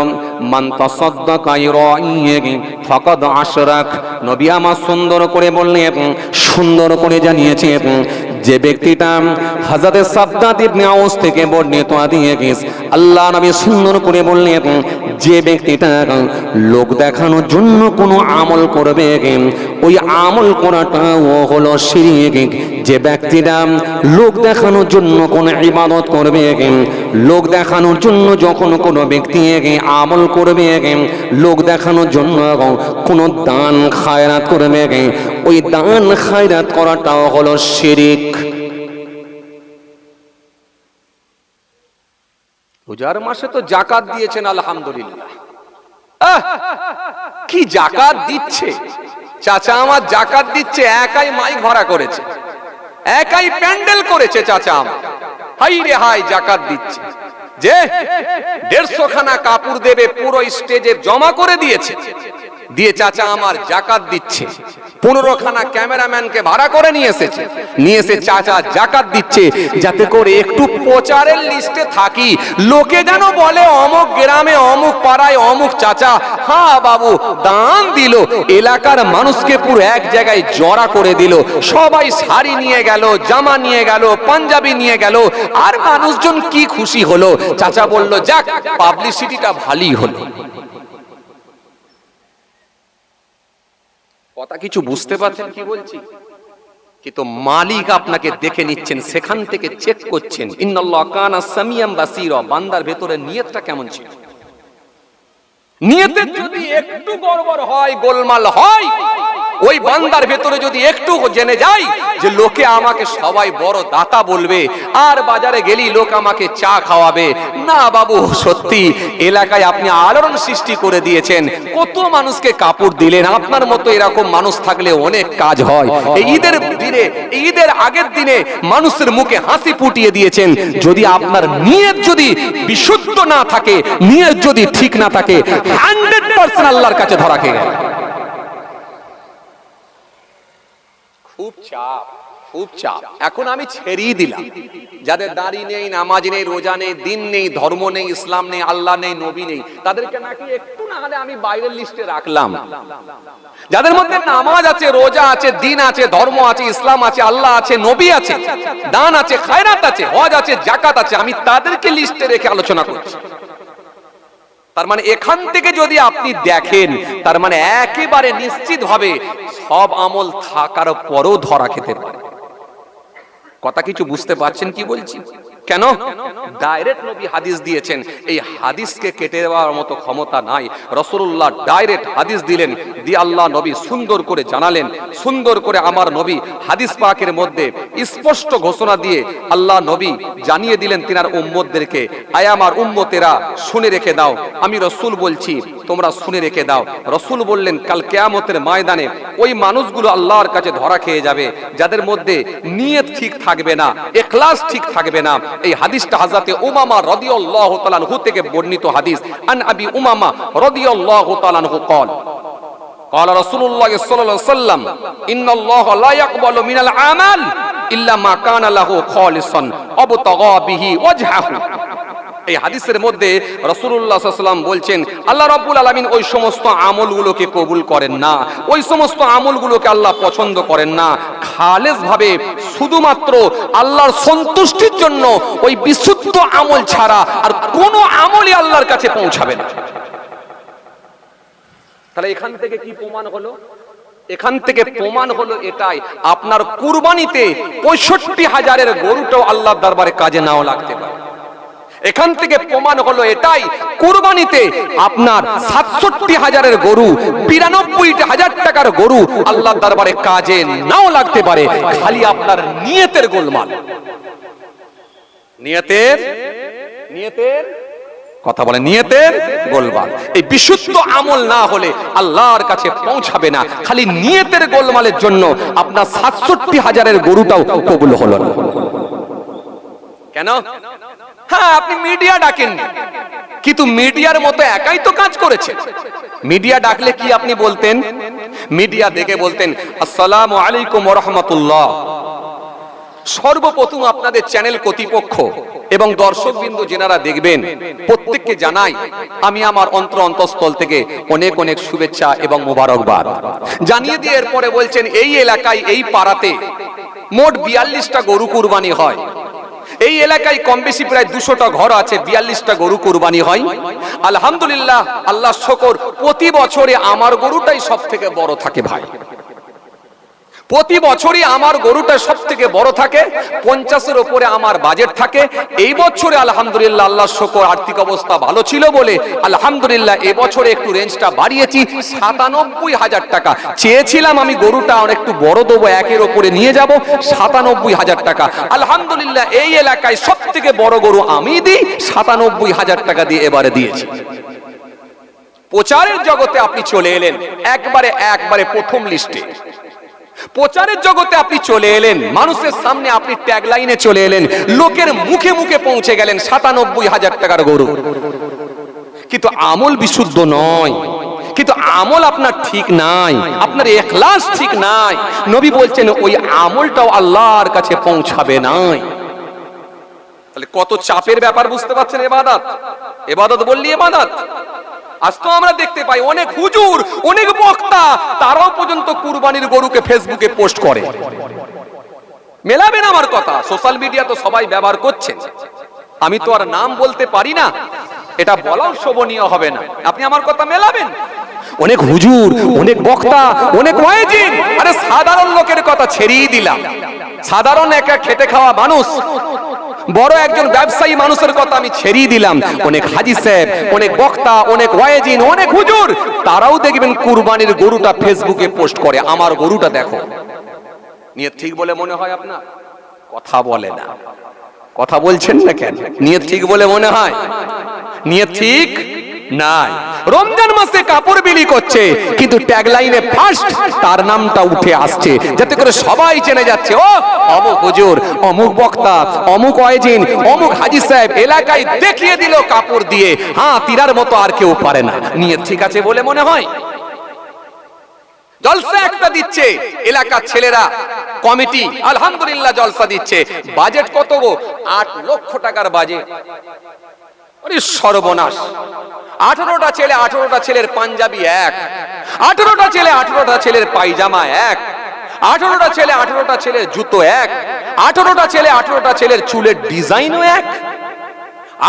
S2: মান তাসাদদাকা ইরাইহি ফাকাদ আশরাক। নবী আমার সুন্দর করে বললেন, সুন্দর করে জানিয়েছেন, যে ব্যক্তিটা হযরত সাদ্দাত ইবনে আউস থেকে বর্ণিত হাদিস, আল্লাহ নবী সুন্দর করে বললেন, যে ব্যক্তিটা লোক দেখানোর জন্য কোনো আমল করবে, ওই আমল করাটাও হলো শিরক। যে ব্যক্তিটা লোক দেখানোর জন্য কোনো ইবাদত করবে, লোক দেখানোর জন্য যখন কোনো ব্যক্তি আমল করবে, লোক দেখানোর জন্য কোনো দান খায়রাত করবে, ওই দান খায়রাত করাটাও হলো শিরক।
S1: রোজার মাসে তো জাকাত দিয়েছেন, আলহামদুলিল্লাহ। কি জাকাত দিচ্ছে চাচা আমার, জাকাত দিচ্ছে, একাই মাইক ভরা করেছে, একাই প্যান্ডেল করেছে চাচা আমার, হাই রে হাই জাকাত দিচ্ছে। যে 150 খানা কাপড় দেবে পুরো স্টেজে জমা করে দিয়েছে, দিয়ে চাচা আমার জাকাত দিচ্ছে। 15 খানা ক্যামেরাম্যানকে ভাড়া করে নিয়ে এসে চাচা জাকাত দিচ্ছে, যাতে করে একটু প্রচারের লিস্টে থাকি, লোকে যেন বলে অমুক গ্রামে অমুক পাড়ায় অমুক চাচা হ্যাঁ বাবু দান দিল। এলাকার মানুষকে পুরো এক জায়গায় জড়া করে দিল, সবাই শাড়ি নিয়ে গেল, জামা নিয়ে গেল, পাঞ্জাবি নিয়ে গেল, আর মানুষজন কি খুশি হলো। চাচা বলল যাক পাবলিসিটিটা ভালোই হলো। কথা কিছু বুঝতে পারছেন কি বলছি? কিন্তু মালিক আপনাকে দেখে নিচ্ছেন, সেখান থেকে চেক করছেন। ইন্নাল্লাহ কানা সামিয়াম বাসীরা। বান্দার ভেতরে নিয়তটা কেমন ছিল? নিয়তের যদি একটু গড়বড় হয়, গোলমাল হয়, ওই বান্দার ভেতরে যদি একটু জেনে যায় যে লোকে আমাকে সবাই বড় দাতা বলবে, আর বাজারে গেলি লোক আমাকে চা খাওয়াবে, না বাবু সত্যি এলাকায় আপনি আলোড়ন সৃষ্টি করে দিয়েছেন, কত মানুষকে কাপড় দিলেন, আপনার মতো এরকম মানুষ থাকলে অনেক কাজ হয়। এই ঈদের দিনে, ঈদের আগের দিনে মানুষের মুখে হাসি ফুটিয়ে দিয়েছেন। যদি আপনার নিয়ত যদি বিশুদ্ধ না থাকে, নিয়ত যদি ঠিক না থাকে, 100% আল্লাহর কাছে ধরা খেয়ে গেল। খুব চাপ, খুব চাপ। এখন আমি ছেড়েই দিলাম, যাদের দাড়ি নেই, নামাজ নেই, রোজা নেই, দিন নেই, ধর্ম নেই, ইসলাম নেই, আল্লাহ নেই, নবী নেই, তাদেরকে নাকি একটু না হলে আমি বাইরের লিস্টে রাখলাম। যাদের মধ্যে নামাজ আছে, রোজা আছে, দিন আছে, ধর্ম আছে, ইসলাম আছে, আল্লাহ আছে, নবী আছে, দান আছে, খায়রাত আছে, হজ আছে, যাকাত আছে, আমি তাদেরকে লিস্টে রেখে আলোচনা করছি। তার মানে এখান থেকে যদি আপনি দেখেন, তার মানে একেবারে নিশ্চিত হবে সব আমল থাকার পরও ধরা খেতে পারে। কথা কিছু বুঝতে পারছেন কি বলছি? কেন? ডাইরেক্ট নবী হাদিস দিয়েছেন, এই হাদিসকে কেটে দেওয়ার মতো ক্ষমতা নাই। রাসূলুল্লাহ ডাইরেক্ট হাদিস দিলেন, দিয়ে আল্লাহ নবী সুন্দর করে জানালেন, সুন্দর করে আমার নবী হাদিস পাকের মধ্যে স্পষ্ট ঘোষণা দিয়ে আল্লাহ নবী জানিয়ে দিলেন তিনার উম্মতদেরকে, আয় আমার উম্মতেরা শুনে রেখে দাও, আমি রাসূল বলছি তোমরা শুনে রেখে দাও। রাসূল বললেন কাল কিয়ামতের ময়দানে ওই মানুষগুলো আল্লাহর কাছে ধরা খেয়ে যাবে যাদের মধ্যে নিয়ত ঠিক থাকবে না, ইখলাস ঠিক থাকবে না। এই হাদিসটা হযরতে উমামা রাদিয়াল্লাহু তাআলা আনহু থেকে বর্ণিত হাদিস। আন আবি উমামা রাদিয়াল্লাহু তাআলা আনহু قال قال رسول الله صلى الله عليه وسلم ان الله لا يقبل من العمل الا ما كان له خالصا ابتغى به وجهه। এই হাদিসের মধ্যে রাসূলুল্লাহ সাল্লাল্লাহু আলাইহি ওয়াসাল্লাম বলছেন আল্লাহ রাব্বুল আলামিন ওই সমস্ত আমলগুলোকে কবুল করেন না, ওই সমস্ত আমলগুলোকে আল্লাহ পছন্দ করেন না, খালেস ভাবে শুধুমাত্র আল্লাহর সন্তুষ্টির জন্য ওই বিশুদ্ধ আমল ছাড়া আর কোনো আমলই আল্লাহর কাছে পৌঁছাবে না। তাহলে এখান থেকে কি প্রমাণ হলো? এখান থেকে প্রমাণ হলো এটাই, আপনার কুরবানিতে 65,000-এর গরুটাও আল্লাহর দরবারে কাজে নাও লাগতে পারে। এখান থেকে প্রমাণ হলো এটাই, কুরবানিতে আপনার 67,000-এর গরু, 92,000 টাকার গরু আল্লাহর দরবারে কাজে নাও লাগতে পারে, খালি আপনার নিয়তের গোলমাল। নিয়তের কথা বলে, নিয়তের গোলমাল। এই বিশুদ্ধ আমল না হলে আল্লাহর কাছে পৌঁছাবে না। খালি নিয়তের গোলমালের জন্য আপনার 67,000-এর গরুটাও কবুল হলো না। কেন? হ্যাঁ, আপনি মিডিয়া ডাকেন, কিন্তু মিডিয়ার মতো একাই তো কাজ করেছে। মিডিয়া ডাকলে কি আপনি বলতেন? মিডিয়া দেখে বলতেন আসসালামু আলাইকুম ওয়া রাহমাতুল্লাহ, সর্বপ্রথম আপনাদের চ্যানেল কর্তৃপক্ষ এবং দর্শকবৃন্দ যেনারা দেখবেন প্রত্যেককে জানাই আমি আমার অন্তঃস্থল থেকে অনেক অনেক শুভেচ্ছা এবং মোবারকবাদ জানিয়ে দিয়ে এরপরে বলছেন এই এলাকায় এই পাড়াতে মোট 42টা গরু কুরবানি হয়। এই এলাকায় কম বেশি প্রায় 200টা ঘর আছে, 42টা গরু কুরবানি হয়। আলহামদুলিল্লাহ, আল্লাহ শুকর, প্রতি বছরে আমার গরুটাই সব থেকে বড় থাকে ভাই। প্রতি বছরই আমার গরুটা সব থেকে বড় থাকে, 50-এর উপরে আমার বাজেট থাকে। এই বছরে আলহামদুলিল্লাহ আল্লাহ শুকর আর্থিক অবস্থা ভালো ছিল বলে আলহামদুলিল্লাহ এবছরে একটু রেঞ্জটা বাড়িয়েছি 97,000 টাকা। চেয়েছিলাম আমি গরুটা একটু বড় দেবো, 1-এর উপরে নিয়ে যাব, 97,000 টাকা। আলহামদুলিল্লাহ এই এলাকায় সব থেকে বড় গরু আমি দিই, 97,000 টাকা দিয়ে এবারে দিয়েছি। প্রচারের জগতে আপনি চলে এলেন একবারে প্রথম লিস্টে। প্রচারের জগতে আপনি চলে এলেন, মানুষের সামনে আপনি ট্যাগলাইনে চলে এলেন, লোকের মুখে মুখে পৌঁছে গেলেন 97,000 টাকার গরু। কিন্তু আমল বিশুদ্ধ নয়, কিন্তু আমল আপনার ঠিক নাই, আপনার ইখলাস ঠিক নাই। নবী বলছেন ওই আমলটাও আল্লাহর কাছে পৌঁছাবে না। তাহলে কত চাপের ব্যাপার বুঝতে পারছেন? ইবাদত বললি ইবাদত। আজ তো আমরা দেখতে পাই অনেক হুজুর, অনেক বক্তা, তারাও পর্যন্ত কুরবানির গরুকে ফেসবুকে পোস্ট করে। মেলাবেন আমার কথা, সোশ্যাল মিডিয়া তো সবাই ব্যবহার করছেন, আমি তো আর নাম বলতে পারি না, এটা বলাও শোভনীয় হবে না। আপনি আমার কথা মেলাবেন। অনেক হুজুর, অনেক বক্তা, অনেক ওয়াইজিন, আরে সাধারণ লোকের কথা ছেড়েই দিলাম। সাধারণ একটা খেটে খাওয়া মানুষ, বড় একজন ব্যবসায়ী মানুষের কথা আমি ছেড়েই দিলাম। অনেক হাজী সাহেব, অনেক বক্তা, অনেক ওয়াইজিন, অনেক হুজুর, তারাও দেখবেন কুরবানির গরুটা ফেসবুকে পোস্ট করে, আমার গরুটা দেখো। নিয়ত ঠিক বলে মনে হয় আপনার? কথা বলে না, কথা বলছেন না কেন? নিয়ত ঠিক বলে মনে হয়? নিয়ত ঠিক নাই। রমজান মাসে কাপড় বিলি করছে, কিন্তু ট্যাগলাইনে ফার্স্ট তার নামটা উঠে আসছে, যাতে করে সবাই জেনে যাচ্ছে ও অমুক হুজুর, অমুক বক্তা, অমুক ওয়াইজিন, অমুক হাজী সাহেব এলাকায় দেখিয়ে দিল কাপড় দিয়ে, হ্যাঁ তিনার মতো আর কেউ পারে না। নিয়ত ঠিক আছে বলে মনে হয়? জলসা একটা দিচ্ছে এলাকার ছেলেরা, কমিটি আলহামদুলিল্লাহ জলসা দিচ্ছে, বাজেট কত গো? 8 লক্ষ টাকার বাজেট। আরে সর্বনাশ! 18টা ছেলে, 18টা ছেলের পাঞ্জাবি এক, 18টা ছেলে, 18টা ছেলের পায়জামা এক, 18টা ছেলে, 18টা ছেলের জুতো এক, 18টা ছেলে, 18টা ছেলের চুলের ডিজাইনও এক,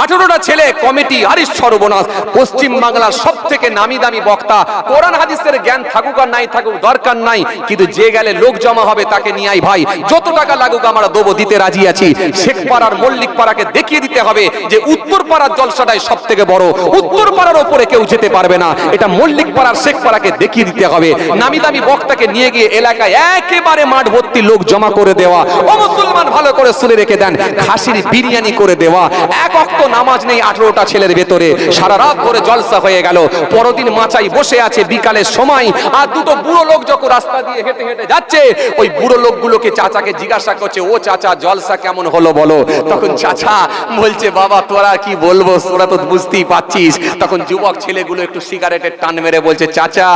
S1: 18টা ছেলে কমিটি। আরে সর্বনাশ! পশ্চিম বাংলার সব থেকে নামি দামি বক্তা, কোরআন হাদিসের জ্ঞান থাকুক আর নাই থাকুক দরকার নাই, কিন্তু যে গেলে লোক জমা হবে তাকে নিয়ে আই ভাই, যত টাকা লাগুক আমরা দেবো, দিতে রাজি আছি। শেখ পাড়ার মল্লিক পাড়াকে দেখিয়ে দিতে হবে যে উত্তর পাড়ার জলসাটাই সব থেকে বড়, উত্তর পাড়ার ওপরে কেউ যেতে পারবে না, এটা মল্লিক পাড়ার শেখ পাড়াকে দেখিয়ে দিতে হবে। নামি দামি বক্তাকে নিয়ে গিয়ে এলাকায় একেবারে মাঠ ভর্তি লোক জমা করে দেওয়া। ও মুসলমান ভালো করে শুনে রেখে দেন, খাসির বিরিয়ানি করে দেওয়া। এক অক্ত নামাজ নেই 18টা ছেলের ভেতরে, সারা রাত ধরে জলসা হয়ে গেল। পরদিন মাচাই বসে আছে বিকালের সময়, আর দুটো বুড়ো লোক যখন রাস্তা দিয়ে হেঁটে হেঁটে যাচ্ছে, ওই বুড়ো লোকগুলোকে চাচাকে জিজ্ঞাসা করছে, ও চাচা জলসা কেমন হলো বলো? তখন চাচা বলছে, বাবা তোরা কি বলবো, তোরা তো বুঝতেই পাচ্ছিস। তখন যুবক ছেলেগুলো একটু সিগারেটের টান মেরে বলছে, চাচা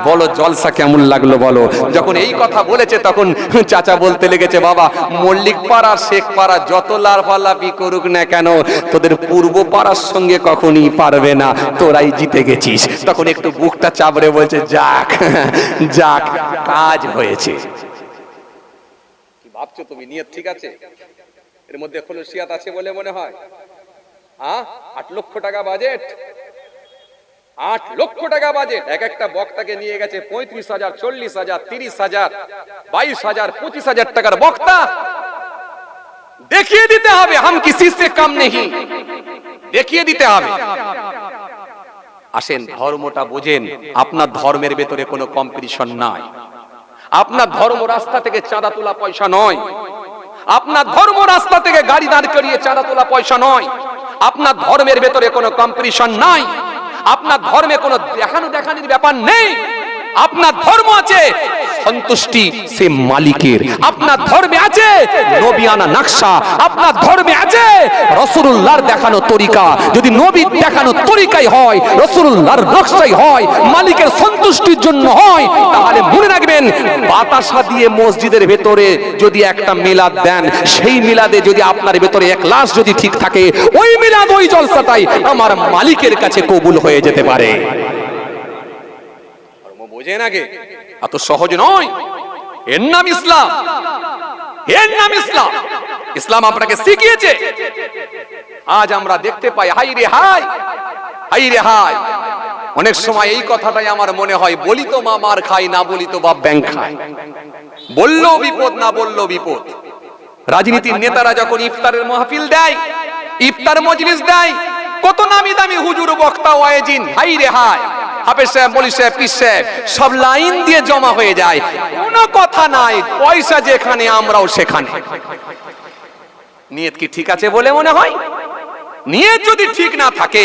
S1: বলো জলসা কেমন লাগলো বলো। যখন এই কথা বলেছে তখন চাচা বলতে লেগেছে, বাবা মল্লিক পাড়া শেখ পাড়া যত লাফালাফি করুক না কেন, তোদের পূর্ব পাড়ার সঙ্গে কখনই পারবে না, তোরাই জিতে গেছিস। তখন একটু বুকটা চাপড়ে বলছে, যাক যাক কাজ হয়েছে। কি ভাবছো তুমি? নিয়ত ঠিক আছে? এর মধ্যে খলুসিয়াত আছে বলে মনে হয়? 8 লক্ষ টাকা বাজেট, 8 লক্ষ টাকা বাজেট। এক একটা বক্তাকে নিয়ে গেছে 35,000, 40,000, 30,000, 22,000, 25,000 টাকার বক্তা। দেখিয়ে দিতে হবে হাম কিসি সে কম নেই, দেখিয়ে দিতে হবে। আসেন ধর্মটা বোঝেন, আপনার ধর্মের ভেতরে কোনো কম্পিটিশন নাই। আপনার ধর্ম রাস্তা থেকে চাঁদা তোলা পয়সা নয়, আপনার ধর্ম রাস্তা থেকে গাড়ি দাঁড় করিয়ে চাঁদা তোলা পয়সা নয়। আপনার ধর্মের ভেতরে কোনো কম্পিটিশন নাই, আপনার ধর্মে কোনো দেখানির ব্যাপার নেই। আপনার ধর্ম আছে
S2: সন্তুষ্টি সে মালিকের। আপনার ধর্মে আছে নবিয়ানা নকশা, আপনার ধর্মে আছে রাসূলুল্লাহর দেখানো তরিকা। যদি নবীর দেখানো তরিকাই হয়, রাসূলুল্লাহর নকশাই হয়, মালিকের সন্তুষ্টির জন্য হয়, তাহলে মনে রাখবেন বাতাসা দিয়ে মসজিদের ভেতরে যদি একটা মিলাদ দেন, সেই মিলাদে যদি আপনার ভেতরে ইখলাস যদি ঠিক থাকে, ওই মিলাদ ওই জলসাটাই আমার মালিকের কাছে কবুল হয়ে যেতে পারে। বোঝেন আগে, এত সহজ নয়। এর নাম ইসলাম, এর নাম ইসলাম। ইসলাম আপনাকে শিখিয়েছে। আজ আমরা দেখতে পাই, হাই রে হাই, হাই রে হাই। অনেক সময় এই কথাটাই আমার মনে হয়, বলি তো মা মার খাই, না বলি তো বাপ ব্যাংক খায়। বললেও বিপদ, না বললেও বিপদ। রাজনীতির নেতারা যখন ইফতারের মাহফিল দেয়, ইফতার মজলিস দেয়, কত নামি দামি হুজুর বক্তা ওয়াইজিন, হাই রে হাই, হাফেজ সাহেব, মৌলভী সাহেব, পীর সাহেব সব লাইন দিয়ে জমা হয়ে যায়, কোনো কথা নাই, পয়সা যেখানে আমরাও সেখানে। নিয়ত কি ঠিক আছে বলে মনে হয়? নিয়ত যদি ঠিক না থাকে,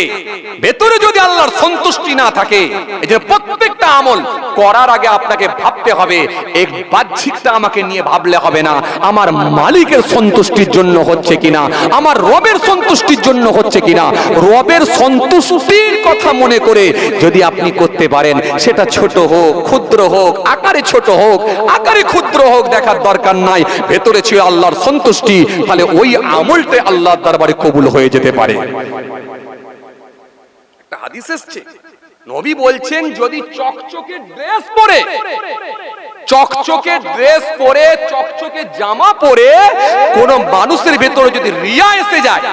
S2: ভেতরে যদি আল্লাহর সন্তুষ্টি না থাকে, এই যে প্রত্যেকটা আমল করার আগে আপনাকে ভাবতে হবে, এক বাহ্যিকটা আমাকে নিয়ে ভাবলে হবে না, আমার মালিকের সন্তুষ্টির জন্য হচ্ছে কিনা, আমার রবের সন্তুষ্টির জন্য হচ্ছে কিনা। রবের সন্তুষ্টির কথা মনে করে যদি আপনি করতে পারেন, সেটা ছোট হোক, ক্ষুদ্র হোক, আকারে ছোট হোক, আকারে ক্ষুদ্র হোক, দেখার দরকার নাই। ভেতরে ছিল আল্লাহর সন্তুষ্টি, তাহলে ওই আমলটা আল্লাহর দরবারে কবুল হয়ে যেতে পারে। একটা হাদিস এসেছে, নবী বলছেন, যদি চকচকে ড্রেস পরে, চকচকে ড্রেস পরে, চকচকে জামা পরে কোন মানুষের ভেতরে যদি রিয়া এসে যায়,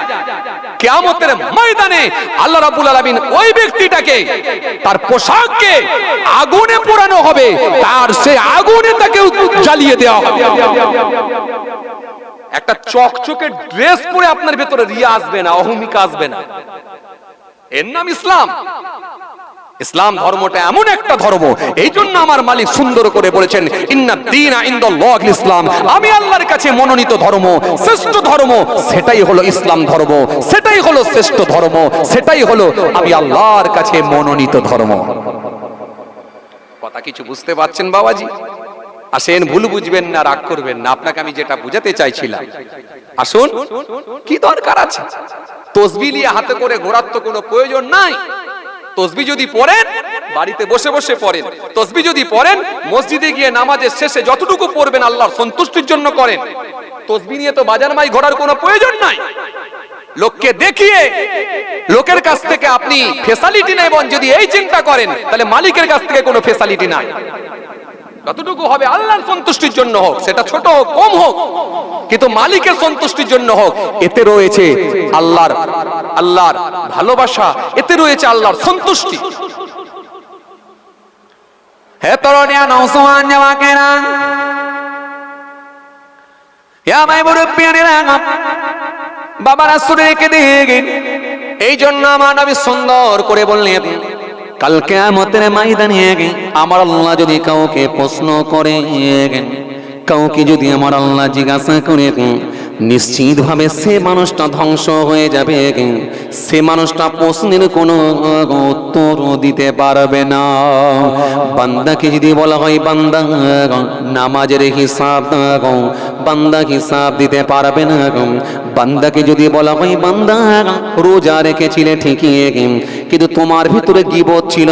S2: কিয়ামতের ময়দানে আল্লাহ রাব্বুল আলামিন ওই ব্যক্তিটাকে, তার পোশাককে আগুনে পোড়ানো হবে, তার সে আগুনে তাকে জ্বালিয়ে দেওয়া হবে। একটা চকচকে ড্রেস পরে আপনার ভেতরে রিয়া আসবে না, অহমিকা আসবে না। এর নাম ইসলাম। ইসলাম ধর্মটা এমন একটা ধর্ম, এই জন্য আমার মালিক সুন্দর করে বলেছেন, ইন্নাদ দীনা ইনদাল্লাহিল ইসলাম, আমি আল্লাহর কাছে মনোনীত ধর্ম, শ্রেষ্ঠ ধর্ম সেটাই হলো ইসলাম ধর্ম, সেটাই হলো শ্রেষ্ঠ ধর্ম, সেটাই হলো আমি আল্লাহর কাছে মনোনীত ধর্ম। কথা কিছু বুঝতে পারছেন বাবাজি? আসেন, ভুল বুঝবেন না, রাগ করবেন না, আপনাকে আমি যেটা বুঝাতে চাইছিলাম, আসুন, কি দরকার আছে তসবিহ নিয়ে হাতে করে ঘোরার? তো কোনো প্রয়োজন নাই। তসবিহ যদি পড়েন, বাড়িতে বসে বসে পড়েন। তসবিহ যদি পড়েন, মসজিদে গিয়ে নামাজের শেষে যতটুকু পড়বেন আল্লাহর সন্তুষ্টির জন্য করেন। তসবিহ নিয়ে তো বাজার মাই ঘোরার কোনো প্রয়োজন নাই। লোককে দেখিয়ে, লোকের কাছ থেকে আপনি ফ্যাসিলিটি নেবেন, যদি এই চিন্তা করেন, তাহলে মালিকের কাছ থেকে কোনো ফ্যাসিলিটি নাই। যতটুকু হবে আল্লাহর সন্তুষ্টির জন্য হোক, সেটা ছোট হোক, কম হোক, কিন্তু মালিকের সন্তুষ্টির জন্য হোক। এতে রয়েছে আল্লাহর ভালোবাসা, এতে রয়েছে আল্লাহর সন্তুষ্টি। হে তরুণিয়া নওজওয়ান জওয়াকেরা, ইয়া মাই মুরব্বিয়ানেরা, বাবা রাসূলকে দেখে, এই জন্য আমার নবী সুন্দর করে বললেন, কাল কিয়ামতের ময়দানে আমার আল্লাহ যদি কাউকে প্রশ্ন করে, কাউকে যদি আমার আল্লাহ জিজ্ঞাসা করে, নিশ্চিত ভাবে সে মানুষটা ধ্বংস হয়ে যাবে, সে মানুষটা প্রশ্নের কোনো উত্তর দিতে পারবে না। বান্দাকে যদি বলা হয়, বান্দা নামাজের হিসাব দাও, বান্দা হিসাব দিতে পারবে না। বান্দাকে যদি বলা হয়, বান্দা রোজা রেখেছিলে ঠিকই, কিন্তু তোমার ভিতরে গীবত ছিল,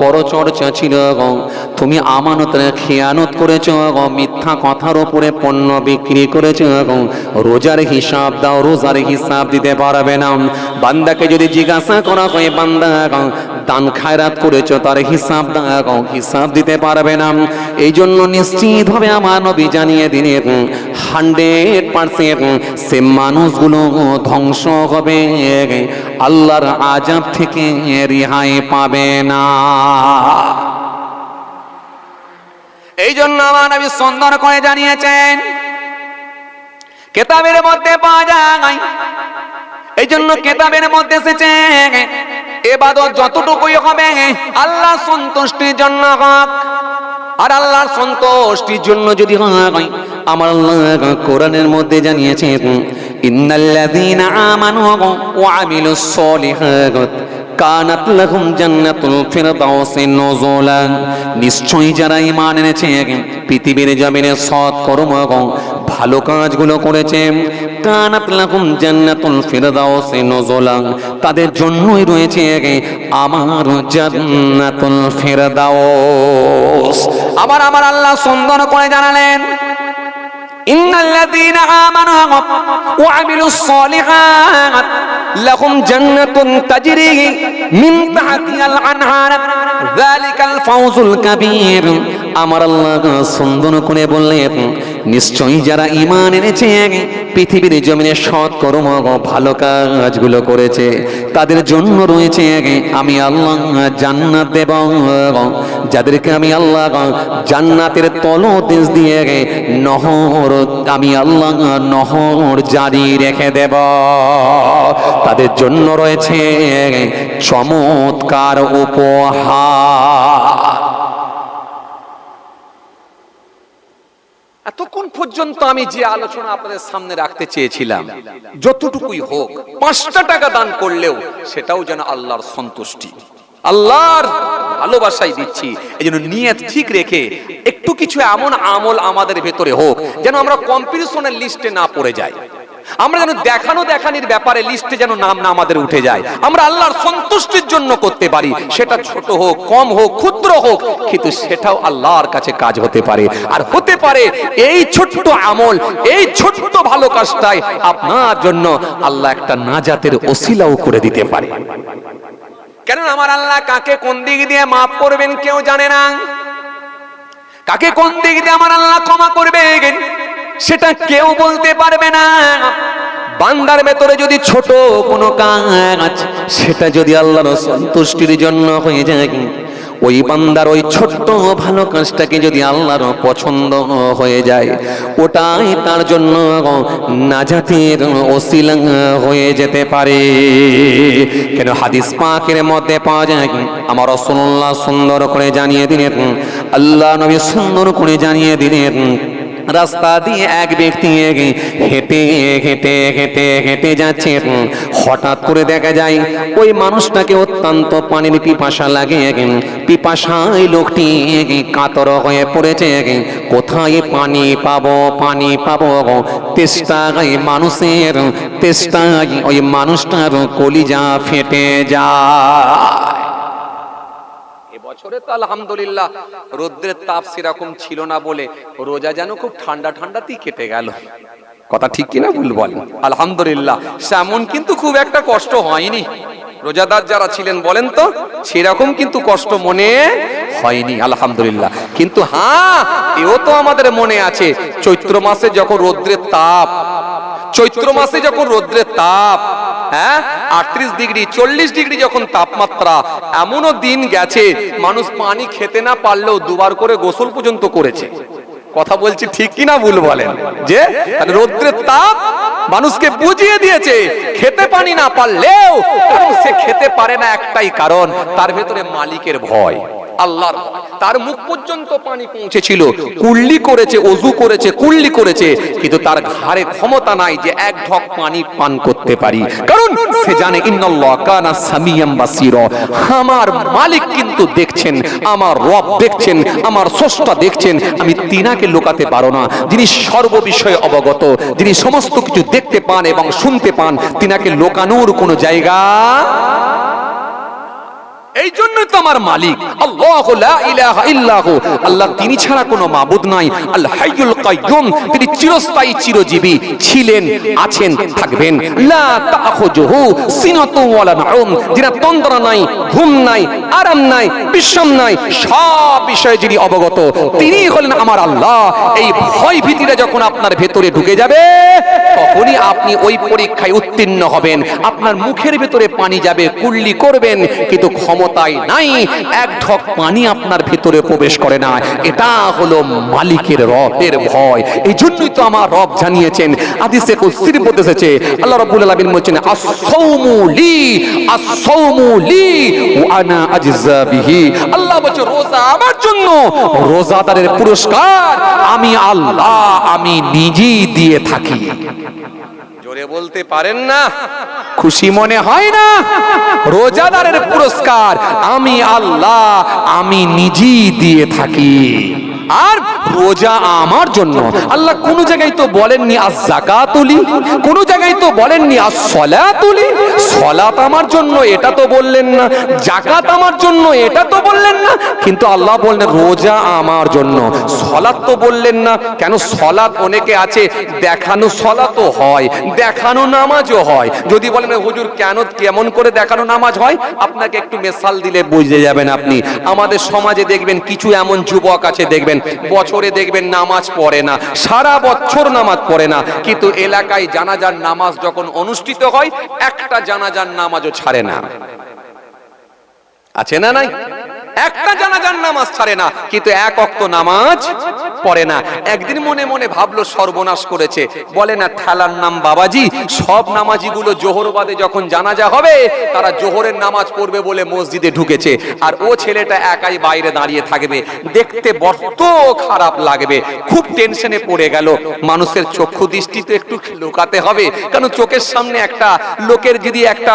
S2: পরচর্চা ছিল, তুমি আমানতের খেয়ানত করেছো, মিথ্যা কথার উপরে পণ্য বিক্রি করেছো, রোজার হিসাব দাও, রোজার হিসাব দিতে পারবে না। বান্দাকে যদি জিজ্ঞাসা করা হয়, বান্দা দান খায়রাত করেছো, তার হিসাব দাও, হিসাব দিতে পারবে না। এই জন্য নিশ্চিত ভাবে আমার নবী জানিয়ে দিলেন, 100% সে মানুষগুলো ধ্বংস হবে, আল্লাহর আযাব থেকে রেহাই পাবে না। এই জন্য আমার নবী সুন্দর করে জানিয়েছেন, কিতাবের মধ্যে পাওয়া যায়, এই জন্য কিতাবের মধ্যে এসেছে, ইবাদত যতটুকুই হবে আল্লাহ সন্তুষ্টির জন্য হোক। আর আল্লাহর সন্তুষ্টির জন্য যদি হয়, আমার আল্লাহ কোরআনের মধ্যে জানিয়েছেন, ইন্নাল্লাযীনা আমানু ওয়া আমিলুস সলিহাত কানাত লাহুম জান্নাতুল ফিরদাউসি নুজুলা। নিশ্চয়ই যারা ঈমান এনেছে, পৃথিবীর জমিনে সৎ কর্ম এবং ভালো কাজগুলো করেছে, কানাত লাহুম জান্নাতুল ফিরদাউসি নুজুলা, তাদের জন্যই রয়েছে আমার জান্নাতুল ফিরদাউস। আমার আল্লাহ সুন্দর করে জানালেন, ইন্নাল্লাযীনা আমানু ওয়া আমিলুস সালিহাত লাহুম জান্নাতুন তাজরি মিন তাহতিহাল আনহার যালিকাল ফাওজুল কাবীর। আমার আল্লাহ সুন্দর করে বললেন, নিশ্চয়ই যারা ঈমান এনেছে, পৃথিবীর জমিনে সৎ কর্ম ভালো কাজগুলো করেছে, তাদের জন্য রয়েছে আমি আল্লাহ জান্নাত দেব, যাদেরকে আমি আল্লাহ জান্নাতের তলদেশ দিয়ে নহর, আমি আল্লাহ নহর জারি রেখে দেব। তাদের জন্য রয়েছে চমৎকার উপহার। এতক্ষণ পর্যন্ত আমি যে আলোচনা আপনাদের সামনে রাখতে চেয়েছিলাম, যতটুকুই হোক, 5টা টাকা দান করলেও সেটাও যেন আল্লাহর সন্তুষ্টি, আল্লাহর ভালোবাসাই দিচ্ছি। এই জন্য নিয়ত ঠিক রেখে একটু কিছু এমন আমল আমাদের ভেতরে হোক যেন আমরা কম্পিটিশনের লিস্টে না পড়ে যাই, আমরা যেন দেখানির ব্যাপারে লিস্টে যেন নাম না আমাদের উঠে যায়। আমরা আল্লাহর সন্তুষ্টির জন্য করতে পারি, সেটা ছোট হোক, কম হোক, ক্ষুদ্র হোক, কিন্তু সেটাও আল্লাহর কাছে কাজ হতে পারে। আর হতে পারে এই ছোট্ট আমল, এই ছোট্ট ভালো কাজটাই আপনার জন্য আল্লাহ একটা নাজাতের ওসিলাও করে দিতে পারে। কেন আমার আল্লাহ কাকে কোন দিক দিয়ে মাফ করবেন কেউ জানে না, কাকে কোন দিক দিয়ে আমার আল্লাহ ক্ষমা করবেন সেটা কেউ বলতে পারবে না। বান্দার ভেতরে যদি ছোট কোনো কাজ, সেটা যদি আল্লাহর সন্তুষ্টির জন্য হয়ে যায়, ওই বান্দার ওই ছোট্ট ভালো কাজটাকে যদি আল্লাহর পছন্দ হয়ে যায়, ওটাই তার জন্য নাজাতের ওসিলা হয়ে যেতে পারে। কেন হাদিস পাকের মধ্যে পাওয়া যায়, আমার রাসূলুল্লাহ সুন্দর করে জানিয়ে দিলেন, আল্লাহ নবী সুন্দর করে জানিয়ে দিলেন, রাস্তা দিয়ে এক ব্যক্তি হেঁটে হেঁটে হেঁটে হেঁটে যাচ্ছে, হঠাৎ করে দেখা যায় ওই মানুষটাকে অত্যন্ত পানির পিপাসা লাগে। পিপাসায় লোকটি কাতর হয়ে পড়েছে, কোথায় পানি পাবো, পানি পাবো। তেষ্টায় মানুষের, তেষ্টায় ওই মানুষটার কলিজা ফেটে যায়। বছরে তো আলহামদুলিল্লাহ রোদ্রের তাপ সেরকম ছিল না বলে রোজা যেন খুব ঠান্ডা ঠান্ডাতেই কেটে গেল। কথা ঠিক কিনা ভুল বলেন? আলহামদুলিল্লাহ সেমন কিন্তু খুব একটা কষ্ট হয়নি। রোজাদার যারা ছিলেন বলেন তো, সেরকম কিন্তু কষ্ট মনে হয়নি আলহামদুলিল্লাহ। কিন্তু হ্যাঁ, এও তো আমাদের মনে আছে, চৈত্র মাসে যখন রোদ্রের তাপ, চৈত্র মাসে যখন রোদ্রের তাপ, হ্যাঁ 38 ডিগ্রি 40 ডিগ্রি যখন তাপমাত্রা, এমনও দিন গেছে মানুষ পানি খেতে না পারলেও দুবার করে গোসল পর্যন্ত করেছে। কথা বলছি ঠিক কিনা ভুল বলেন? যে রোদ্রের তাপ মানুষকে বুঝিয়ে দিয়েছে, খেতে পানি না পারলেও, কারণ সে খেতে পারে না একটাই কারণ, তার ভেতরে মালিকের ভয়, আল্লাহর ভয়। তার মুখ পর্যন্ত পানি পৌঁছেছিল, কুল্লি করেছে, ওযু করেছে, কুল্লি করেছে, কিন্তু তার ঘাড়ে ক্ষমতা নাই যে এক ঢক পানি পান করতে পারি, কারণ সে জানে ইন্নাল্লাহ কানা সামিয়াম বাসীরা, আমার মালিক কিন্তু দেখছেন, আমার রব দেখছেন, আমার স্রষ্টা দেখছেন। আমি তিনাকে লুকাতে পারো না, যিনি সর্ববিষয়ে অবগত, যিনি সমস্ত কিছু দেখতে পান এবং শুনতে পান, তিনাকে লুকানোর কোনো জায়গা। এই জন্যই তো আমার মালিক আল্লাহু লা ইলাহা ইল্লাহু, আল্লাহ তিনি ছাড়া কোনো মাবুদ নাই। আল হাইয়ুল কাইয়ুম, তিনি চিরস্থায়ী চিরজীবী, ছিলেন, আছেন, থাকবেন। লা তাখুযুহু সিনাতুন ওয়ালা নাউম, যিনি তন্দ্রা নাই, ঘুম নাই, আরাম নাই, বিশ্রাম নাই, সব বিষয়ে যিনি অবগত, তিনি হলেন আমার আল্লাহ। এই ভয় ভীতিটা যখন আপনার ভেতরে ঢুকে যাবে, তখনই আপনি ওই পরীক্ষায় উত্তীর্ণ হবেন। আপনার মুখের ভেতরে পানি যাবে, কুল্লি করবেন, কিন্তু ক্ষমতাই নাই, এক ঢক পানি আপনার ভিতরে প্রবেশ করে না। এটা হলো মালিকের রবের ভয়। এই জন্যই তো আমার রব জানিয়েছেন, হাদিসে কুদসির মধ্যে এসেছে, আল্লাহ রাব্বুল আলামিন বলেছেন, আস-সাওমু লি, আস-সাওমু লি ওয়া আনা আজজা বিহি। আল্লাহ বলেছে রোজা আমার জন্য, রোজাদারের পুরস্কার আমি আল্লাহ, আমি নিজেই দিয়ে থাকি। জোরে বলতে পারেন না? খুশি মনে হয় না? রোজাদারের পুরস্কার আমি আল্লাহ আমি নিজেই দিয়ে থাকি। আর রোজা আমার জন্য। আল্লাহ কোন জায়গায় তো বলেননি আয-যাকাতুলি, কোন জায়গায় তো বলেননি আস-সালাতুলি। সালাত আমার জন্য এটা তো বললেন না, যাকাত আমার জন্য এটা তো বললেন না, কিন্তু আল্লাহ বললেন রোজা আমার জন্য। সালাত তো বললেন না। কেন? সালাত অনেকে আছে দেখানো সালাতও হয়, দেখানো নামাজও হয়। যদি বলেন হুজুর কেন কেমন করে দেখানো নামাজ হয়, আপনাকে একটু মিসাল দিলে বুঝে যাবেন আপনি। আমাদের সমাজে দেখবেন কিছু এমন যুবক আছে, দেখবেন বছরে দেখবেন নামাজ পড়ে না, সারা বছর নামাজ পড়ে না, কিন্তু এলাকায় জানাজার নামাজ যখন অনুষ্ঠিত হয় একটা জানাজার নামাজও ছাড়ে না। আছে না নাই? একটা জানাজার নামাজ ছাড়ে না, কিন্তু এক ওয়াক্ত নামাজ পড়ে না। একদিন মনে মনে ভাবলো সর্বনাশ করেছে। বলে না ঠেলার নাম বাবাজি, সব নামাজিগুলো জোহর বাদে যখন জানাজা হবে তারা জোহরের নামাজ পড়বে বলে মসজিদে ঢুকেছে, আর ও ছেলেটা একাই বাইরে দাঁড়িয়ে থাকবে, দেখতে বড্ড খারাপ লাগবে। খুব টেনশনে পড়ে গেল। মানুষের চক্ষু দৃষ্টি তো একটু লুকাতে হবে, কারণ চোখের সামনে একটা লোকের যদি একটা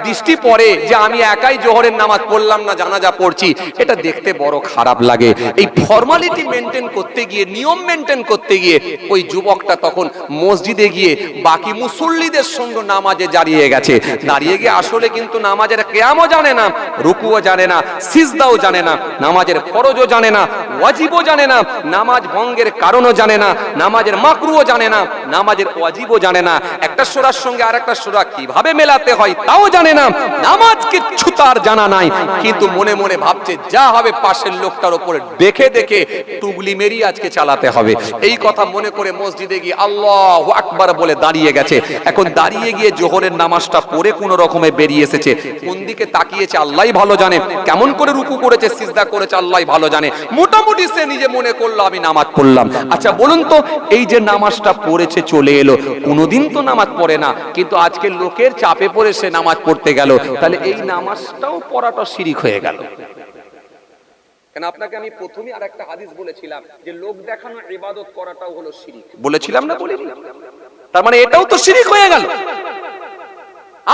S2: দৃষ্টি পড়ে যে আমি একাই জোহরের নামাজ পড়লাম না, জানাজা পড়ছি, এটা দেখতে বড় খারাপ লাগে। এই ফর্মালিটি মেনটেন করতে গিয়ে, নিয়ম মেনটেন করতে গিয়ে ওই যুবকটা তখন মসজিদে গিয়ে বাকি মুসল্লিদের সঙ্গে নামাজে দাঁড়িয়ে গেছে। দাঁড়িয়ে গিয়ে আসলে কিন্তু নামাজের কিয়ামও জানে না, রুকুও জানে না, সিজদাও জানে না, নামাজের ফরজও জানে না, ওয়াজিবও জানে না, নামাজ ভঙ্গের কারণও জানে না, নামাজের মাকরুও জানে না, নামাজের ওয়াজিবও জানে না, একটা সূরার সঙ্গে আরেকটা সূরা কিভাবে মেলাতে হয় তাও জানে না। নামাজ কিচ্ছু তার জানা নাই, কিন্তু মনে মনে ভাবছে যা হবে পাশের লোকটার উপরে দেখে দেখে টুগলি মেরি আজকে চালাতে হবে। এই কথা মনে করে মসজিদে গিয়ে আল্লাহু আকবার বলে দাঁড়িয়ে গেছে। এখন দাঁড়িয়ে গিয়ে জোহরের নামাজটা পড়ে কোন রকমে বেরিয়ে এসেছে। কোন দিকে তাকিয়েছে আল্লাহই ভালো জানে, কেমন করে রুকু করেছে সিজদা করেছে আল্লাহই ভালো জানে। মোটামুটি সে নিজে মনে করলো আমি নামাজ পড়লাম। আচ্ছা বলুন তো, এই যে নামাজটা পড়েছে চলে এলো, কোনোদিন তো নামাজ পড়ে না, কিন্তু আজকে লোকের চাপে পড়ে সে নামাজ পড়তে গেল, তাহলে এই নামাজটাও পড়াটা শিরিক হয়ে গেল। কেন আপনাকে আমি প্রথমেই আরেকটা হাদিস বলেছিলাম যে লোক দেখানো ইবাদত করাটাও হলো শিরিক, বলেছিলাম না? বলিনি? তার মানে এটাও তো শিরিক হয়ে গেল।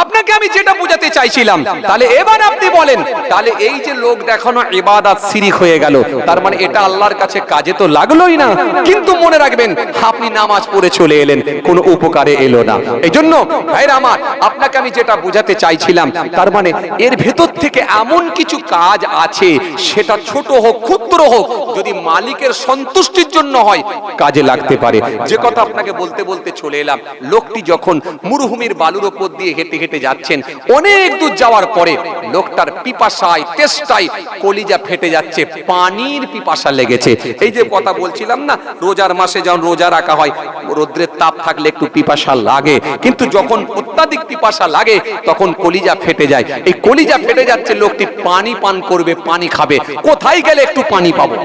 S2: আপনাকে আমি যেটা বোঝাতে চাইছিলাম, তাহলে এবার আপনি বলেন, তাহলে এই যে লোক দেখানো ইবাদত শিরিক হয়ে গেল, তার মানে এটা আল্লাহর কাছে কাজে তো লাগলোই না। কিন্তু মনে রাখবেন আপনি নামাজ পড়ে চলে এলেন, কোনো উপকারে এলো না। এইজন্য ভাইরা আমার, আপনাকে আমি যেটা বোঝাতে চাইছিলাম, তার মানে এর ভেতর থেকে এমন কিছু কাজ আছে, সেটা ছোট হোক ক্ষুদ্র হোক, যদি মালিকের সন্তুষ্টির জন্য হয় কাজে লাগতে পারে। যে কথা আপনাকে বলতে বলতে চলে এলাম, লোকটি যখন মরুভূমির বালুর উপর দিয়ে হেঁটে হেঁটে যাচ্ছেন, অনেক দূর যাওয়ার পরে লোকটার পিপাসায় তেষ্টায় কলিজা ফেটে যাচ্ছে, পানির পিপাসা লেগেছে। এই যে কথা বলছিলাম না, রোজার মাসে যখন রোজা রাখা হয় রোদ্রের তাপ থাকলে একটু পিপাসা লাগে, কিন্তু যখন অত্যাধিক পিপাসা লাগে তখন কলিজা ফেটে যায়। এই কলিজা ফেটে যাচ্ছে, লোকটি পানি পান করবে, পানি খাবে, কোথায় গেলে একটু পানি পাবো?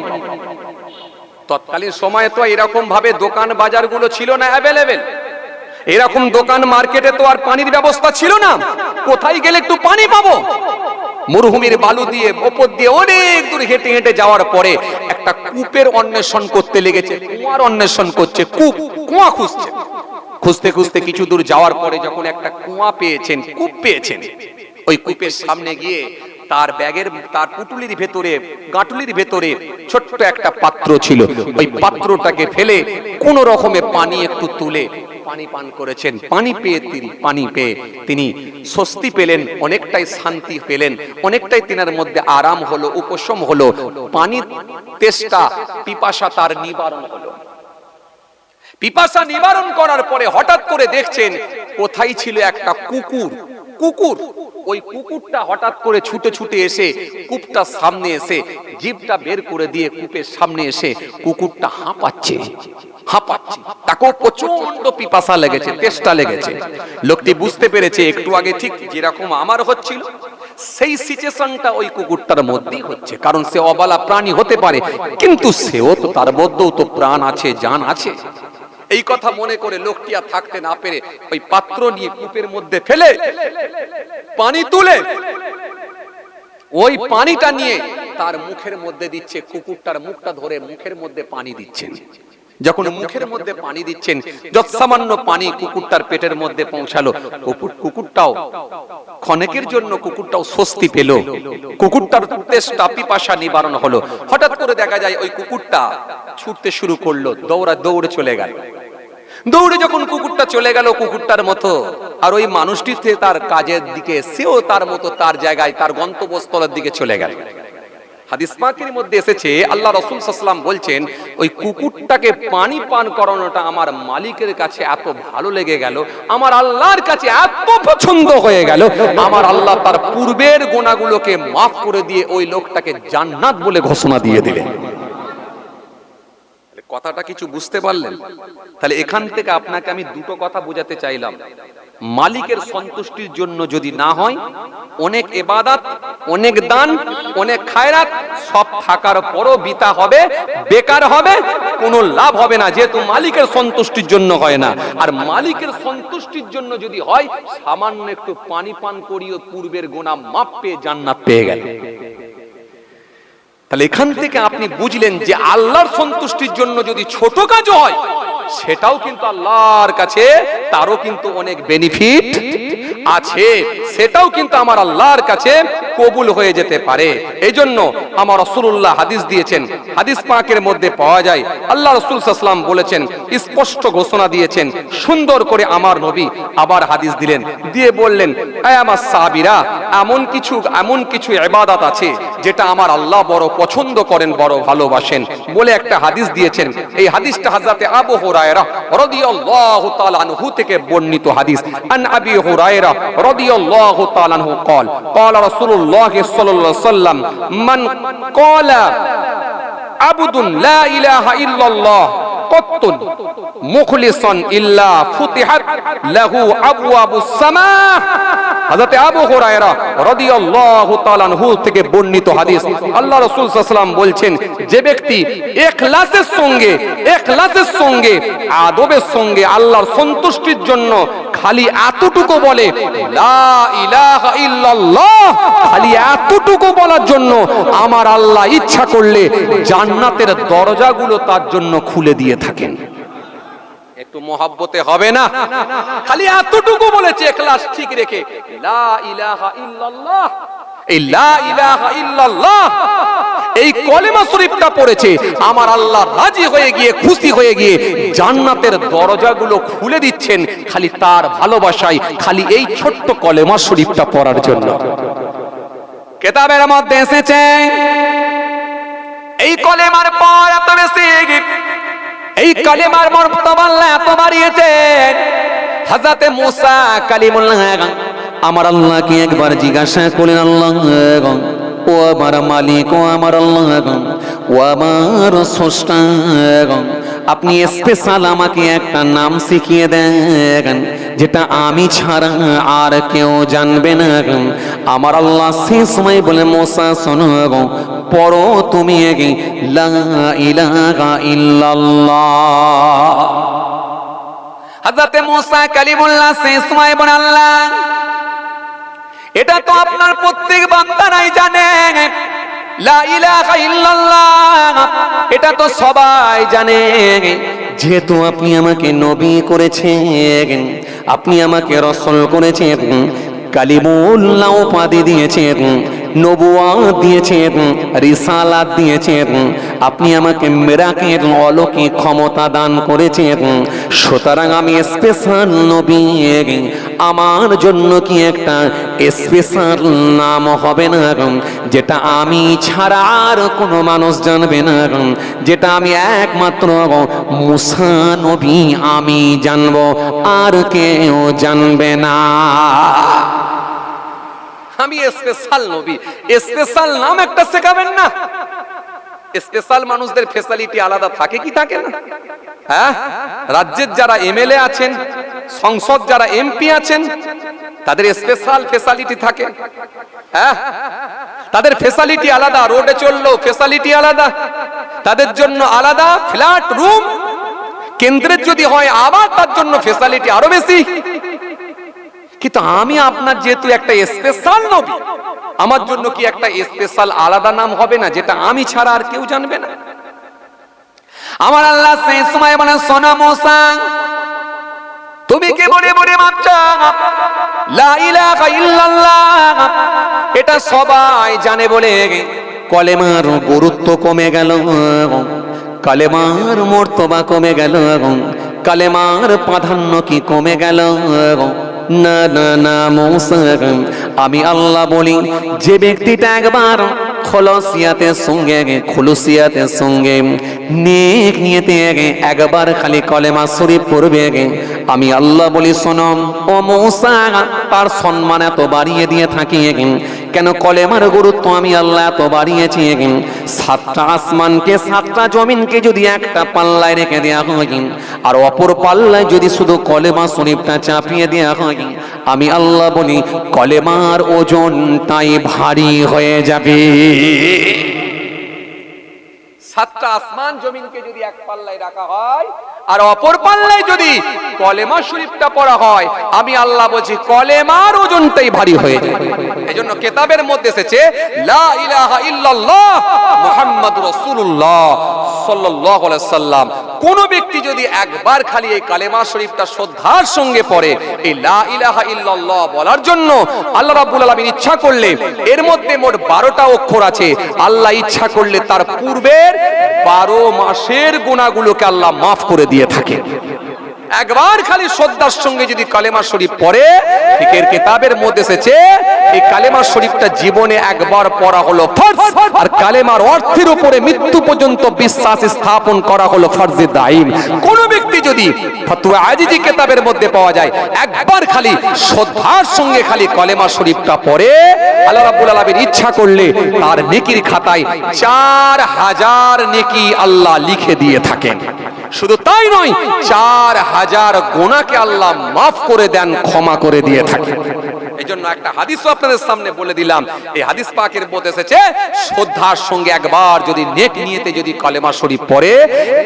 S2: তৎকালীন সময়ে তো এরকম ভাবে দোকান বাজারগুলো ছিল না অ্যাভেলেবেল, এরকম দোকান মার্কেটে তো আর পানির ব্যবস্থা ছিল না, কোথায় গেলে একটু পানি পাবো? মরুভূমির বালু দিয়ে ওপর দিয়ে অনেক দূর হেঁটে হেঁটে যাওয়ার পরে একটা কূপের অন্বেষণ করতে লেগেছে, কুয়ার অন্বেষণ করছে, কুয়া খুঁজছে। খুঁজতে খুঁজতে কিছু দূর যাওয়ার পরে যখন একটা কুয়া পেয়েছেন, কূপ পেয়েছেন, ওই কূপের সামনে গিয়ে তার ব্যাগের, তার পুটুলির ভেতরে, গাঁটুলির ভেতরে ছোট্ট একটা পাত্র ছিল, ওই পাত্রটাকে ফেলে কোন রকমে পানি একটু তুলে পানি পান করেছেন। পানি পেয়ে তিনি স্বস্তি পেলেন, অনেকটাই শান্তি পেলেন, অনেকটাই তিনার মধ্যে আরাম হলো, উপশম হলো, পানির তেষ্টা পিপাসা তার নিবারণ হলো। পিপাসা নিবারণ করার পরে হঠাৎ করে দেখছেন কোথায় ছিল একটা কুকুর। ওই কুকুরটা হঠাৎ করে ছুটে ছুটে এসে কূপটার সামনে এসে জিভটা বের করে দিয়ে কূপের সামনে এসে কুকুরটা হাঁপাচ্ছে। তাকেও প্রচন্ড পিপাসা লেগেছে, তেষ্টা লেগেছে। লোকটি বুঝতে পেরেছে একটু আগে ঠিক যেরকম আমার হচ্ছিল সেই সিচুয়েশনটা ওই কুকুরটার মধ্যেই হচ্ছে, কারণ সে অবলা প্রাণী হতে পারে, কিন্তু সেও তো, তার মধ্যেও তো প্রাণ আছে, জান আছে। এই কথা মনে করে লোকটি আর থাকতে না পেরে ওই পাত্র নিয়ে কূপের মধ্যে ফেলে পানি তুলে ওই পানিটা নিয়ে তার মুখের মধ্যে দিচ্ছে, কুকুরটার মুখটা ধরে মুখের মধ্যে পানি দিচ্ছেন।
S1: যখন মুখের মধ্যে পানি দিচ্ছেন, যৎসামান্য পানি কুকুরটার পেটের মধ্যে পৌঁছালো, কুকুরটাও ক্ষণেকের জন্য কুকুরটাও স্বস্তি পেল, কুকুরটার তেষ্টা পিপাসা নিবারণ হলো। হঠাৎ করে দেখা যায় ওই কুকুরটা ছুটতে শুরু করলো, দৌড়ে চলে গেল। দৌড়ে যখন কুকুরটা চলে গেল কুকুরটার মতো, আর ওই মানুষটি তার কাজের দিকে, সেও তার মতো তার জায়গায় তার গন্তব্যস্থলের দিকে চলে গেল। হাদিস পাকের মধ্যে এসেছে আল্লাহ রাসূল সাল্লাল্লাহু আলাইহি ওয়াসাল্লাম বলছেন, ওই কুকুরটাকে পানি পান করানোটা আমার মালিকের কাছে এত ভালো লেগে গেল, আমার আল্লাহর কাছে এত পছন্দ হয়ে গেল, আমার আল্লাহ তার পূর্বের গুনাহগুলোকে মাফ করে দিয়ে ওই লোকটাকে জান্নাত বলে ঘোষণা দিয়ে দিলেন। কথাটা কিছু বুঝতে পারলেন? তাহলে এখান থেকে আপনাকে আমি দুটো কথা বোঝাতে চাইলাম। মালিকের সন্তুষ্টির জন্য যদি না হয়, অনেক ইবাদত, অনেক দান, অনেক খায়রাত সব থাকার পরও বৃথা হবে, বেকার হবে, কোনো লাভ হবে না, যেহেতু মালিকের সন্তুষ্টির জন্য হয় না। আর মালিকের সন্তুষ্টির জন্য যদি হয়, সামান্য একটু পানি পান করিও পূর্বের গুনাহ মাফ পেয়ে জান্নাত পেয়ে গেল। তাহলে এখান থেকে আপনি বুঝলেন যে আল্লাহর সন্তুষ্টির জন্য যদি ছোট কাজ হয়, সেটাও কিন্তু আল্লাহর কাছে তারও কিন্তু অনেক বেনিফিট আছে, সেটাও কিন্তু আমার আল্লাহর কাছে কবুল হয়ে যেতে পারে। এই জন্য আমার রাসূলুল্লাহ হাদিস দিয়েছেন, হাদিস পাকের মধ্যে পাওয়া যায় আল্লাহ রাসূল সাল্লাল্লাহু আলাইহি ওয়াসাল্লাম বলেছেন, স্পষ্ট ঘোষণা দিয়েছেন, সুন্দর করে আমার নবী আবার হাদিস দিলেন, দিয়ে বললেন, এ আমার সাহাবীরা, এমন কিছু ইবাদত আছে যেটা আমার আল্লাহ বড় পছন্দ করেন, বড় ভালোবাসেন বলে একটা হাদিস দিয়েছেন। এই হাদিসটা হযরত আবু হুরায়রা রাদিয়াল্লাহু তাআলা আনহু থেকে বর্ণিত হাদিস। আন আবি হুরায়রা রাদিয়াল্লাহু তাআলা আনহু قال قال رسول الله صلى الله عليه وسلم من قال عبد لا اله الا الله قط مخلصا الا فتحت له ابواب السماء। হযরত আবু হুরায়রা রাদিয়াল্লাহু তাআলা আনহু থেকে বর্ণিত হাদিস। আল্লাহ রাসূল সাল্লাল্লাহু আলাইহি ওয়াসাল্লাম বলছেন, যে ব্যক্তি ইখলাসের সঙ্গে আদবের সঙ্গে আল্লাহর সন্তুষ্টির জন্য খালি এতটুকু বলে, লা ইলাহা ইল্লাল্লাহ, খালি এতটুকু বলার জন্য আমার আল্লাহ ইচ্ছা করলে জান্নাতের দরজাগুলো তার জন্য খুলে দিয়ে থাকেন। একটু মহব্বতে হবে না? খালি এতটুকু বলেছে ইখলাস ঠিক রেখে, লা ইলাহা ইল্লাল্লাহ, এই লা ইলাহা ইল্লাল্লাহ এই কলেমা শরীফটা পড়েছে, আমার আল্লাহ রাজি হয়ে গিয়ে, খুশি হয়ে গিয়ে জান্নাতের দরজাগুলো খুলে দিচ্ছেন খালি তার ভালোবাসায়, খালি এই ছোট্ট কলেমা শরীফটা পড়ার জন্য। কিতাবের মধ্যে এসেছে এই কলেমার পর এত বেশি, এই কালেমার মর্তবা আল্লাহ এত বাড়িয়েছেন, হযরত মুসা কালিমুল্লাহ আমার আল্লাহকে একবার জিজ্ঞাসা করলেন, আল্লাহ ও আমার মালিক, ও আমার আল্লাহ, ও আমার স্রষ্টা, আপনি স্পেশাল আমাকে একটা নাম শিখিয়ে দেন যেটা আমি ছাড়া আর কেউ জানবে না। আমার আল্লাহ সেই সময় বলে, মুসা শোনো, পড়ো তুমি লা ইলাহা ইল্লাল্লাহ। হযরত মুসা কালিমুল্লাহ সেই সময় বলে, আল্লাহ এটা তো আপনার প্রত্যেক বান্দারাই জানে, লা ইলাহা ইল্লাল্লাহ এটা তো সবাই জানে, যেহেতু আপনি আমাকে নবী করেছেন, আপনি আমাকে রাসূল করেছেন, কালিমুল্লাহ উপাধি দিয়েছেন, নবুয়াত দিয়েছেন, রিসালাত দিয়েছেন, আপনি আমাকে মিরাকেল অলৌকিক ক্ষমতা দান করেছেন, সুতরাং আমি স্পেশাল নবী, আমার জন্য কি একটা স্পেশাল নাম হবে না যেটা আমি ছাড়া আর কোনো মানুষ জানবে না, যেটা আমি একমাত্র মুসা নবী আমি জানবো, আর কেউ জানবে না। আমি স্পেশাল নবী, স্পেশাল নাম একটা শেখাবেন না? স্পেশাল মানুষদের ফ্যাসিলিটি আলাদা থাকে কি থাকে না? হ্যাঁ, রাজ্যের যারা এমএলএ আছেন, সংসদ যারা এমপি আছেন, তাদের স্পেশাল ফ্যাসিলিটি থাকে। হ্যাঁ, তাদের ফ্যাসিলিটি আলাদা, রোডে চললো ফ্যাসিলিটি আলাদা, তাদের জন্য আলাদা ফ্ল্যাট রুম, কেন্দ্রের যদি হয় আবার তার জন্য ফ্যাসিলিটি আরো বেশি। কিন্তু আমি আপনার যেহেতু একটা স্পেশাল নবী, আমার জন্য কি একটা স্পেশাল আলাদা নাম হবে না যেটা আমি ছাড়া আর কেউ জানবে না? আমার আল্লাহ সেই সময় বলে, শোনো মুসা, তুমি কে বলে বলে মাত্র লা ইলাহা ইল্লাল্লাহ এটা সবাই জানে বলে
S2: কলেমার গুরুত্ব কমে গেল, কালেমার মর্তবা কমে গেল, কালেমার প্রাধান্য কি কমে গেল? না না না মুসা, আমি আল্লাহ বলি, যে ব্যক্তিটা একবার খুলুসিয়াতের সঙ্গে নেক নিয়তে একবার খালি কলেমা শরীফ পড়বে, আমি আল্লাহ বলি শোনো ও মুসা, তার সম্মান এত বাড়িয়ে দিয়ে থাকি। কেন? কলেমার গুরুত্ব আমি আল্লাহ এত বাড়িয়েছি, 7টা আসমানকে 7টা জমিনকে যদি একটা পাল্লায় রেখে দেওয়া হয় আর অপর পাল্লায় যদি শুধু কলেমা শরীফটা চাপিয়ে দেওয়া হয়, আমি আল্লাহ বলি কলেমার ওজনটাই ভারী হয়ে যাবে।
S1: 7টা আসমান জমিনকে যদি এক পাল্লায় রাখা হয় আর অপর পাল্লায় যদি কলেমা শরীফটা পড়া হয়, আমি আল্লাহ বলছি কলেমার ওজনটাই ভারী হয়ে যায়। এজন্য কিতাবের মধ্যে এসেছে লা ইলাহা ইল্লাল্লাহ মুহাম্মাদুর রাসূলুল্লাহ সাল্লাল্লাহু আলাইহি সাল্লাম। কোন ব্যক্তি যদি একবার খালি এই কালেমা শরীফটা শ্রদ্ধার সঙ্গে পড়ে, এই লা ইলাহা ইল্লাল্লাহ বলার জন্য আল্লাহ রাব্বুল আলামিন ইচ্ছা করলে এর মধ্যে মোট 12টা অক্ষর আছে, আল্লাহ ইচ্ছা করলে তার পূর্বের 12 মাসের গুনাহগুলোকে আল্লাহ মাফ করে দিয়ে থাকে। একবার খালি শ্রদ্ধার সঙ্গে যদি কালেমা শরীফ পড়ে, ফিকের কিতাবের মধ্যে এসেছে এই কালেমা শরীফটা জীবনে একবার পড়া হলো ফরজ, আর কালেমার অর্থের উপরে মৃত্যু পর্যন্ত বিশ্বাস স্থাপন করা হলো ফরজে দাইম। কোন ব্যক্তি যদি ফতোয়া আজিজি কিতাবের মধ্যে পাওয়া যায়, একবার খালি শ্রদ্ধার সঙ্গে খালি কালেমা শরীফটা পড়ে, আল্লাহ রাব্বুল আলামিন ইচ্ছা করলে তার নেকির খাতায় 4000 নেকি আল্লাহ লিখে দিয়ে থাকেন। শুধু তাই নয়, 4000 গুনাহকে আল্লাহ মাফ করে দেন, ক্ষমা করে দিয়ে থাকেন। এজন্য একটা হাদিসও আপনাদের সামনে বলে দিলাম, এই হাদিস পাকের মধ্যে এসেছে শ্রদ্ধার সঙ্গে একবার যদি নেক নিয়তে যদি কালেমা শরীফ পড়ে,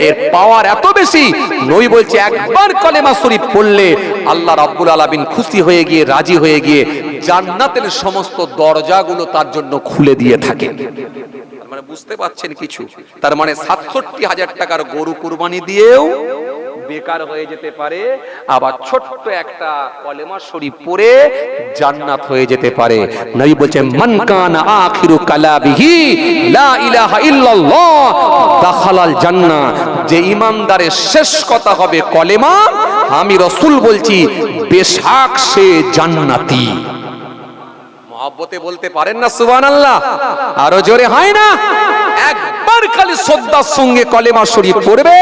S1: এর পাওয়ার এত বেশি। নবী বলছে একবার কালেমা শরীফ পড়লে আল্লাহ রাব্বুল আলামিন খুশি হয়ে গিয়ে, রাজি হয়ে গিয়ে জান্নাতের সমস্ত দরজাগুলো তার জন্য খুলে দিয়ে থাকে। মানে বুঝতে পাচ্ছেন কিছু? তার মানে ৬৭,০০০ টাকার গরু কুরবানি দিয়েও বেকার হয়ে যেতে পারে, আবার ছোট্ট একটা কলেমা শরীফ পড়ে জান্নাত হয়ে যেতে পারে। নবী বলেন মান কানা আখিরু কালাবিহি লা ইলাহা ইল্লাল্লাহ দাখালাল জান্নাহ, যে ঈমানদারের শেষ কথা হবে কলেমা, আমি রাসূল বলছি বেশক সে জান্নাতি। মহব্বতে বলতে পারেন না সুবহানাল্লাহ? আরো জোরে হয় না? একবার খালি শ্রদ্ধার সঙ্গে কলেমা শরীফ পড়বে,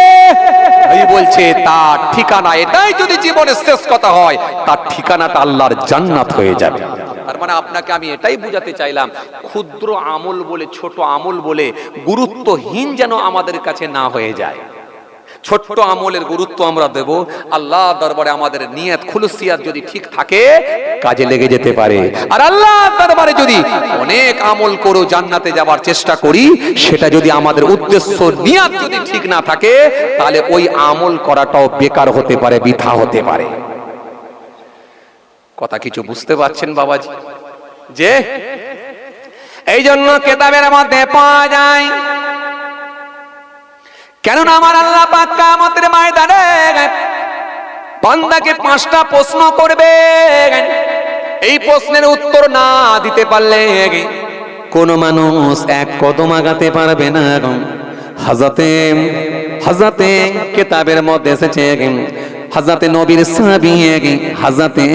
S1: এই বলছে তার ঠিকানা এটাই। যদি জীবনের শেষ কথা হয়, তার ঠিকানাটা আল্লাহর জান্নাত হয়ে যাবে। তার মানে আপনাকে আমি এটাই বুঝাতে চাইলাম, ক্ষুদ্র আমল বলে, ছোট আমল বলে গুরুত্বহীন যেন আমাদের কাছে না হয়ে যায়। ছোট্ট আমলের গুরুত্ব আমরা দেব। আল্লাহ দরবারে আমাদের নিয়ত খুলুসিয়াত যদি ঠিক থাকে, কাজে লেগে যেতে পারে। আর আল্লাহ দরবারে যদি অনেক আমল করে জান্নাতে যাওয়ার চেষ্টা করি, সেটা যদি আমাদের উদ্দেশ্য নিয়ত যদি ঠিক না থাকে, তাহলে ওই আমল করাটাও বেকার হতে পারে, বৃথা হতে পারে। কথা কিছু বুঝতে পারছেন বাবাজি? যে এই জন্য কিতাবের মধ্যে পাওয়া যায়, কেননা আমার আল্লাহ পাক কিয়ামতের ময়দানে বান্দাকে 5টা প্রশ্ন করবে। এই প্রশ্নের উত্তর না দিতে পারলে কোন মানুষ এক কদম আগাতে পারবে না। হযরতে কিতাবের মধ্যে এসেছে, হযরতে নবীর সাহাবী হযরতে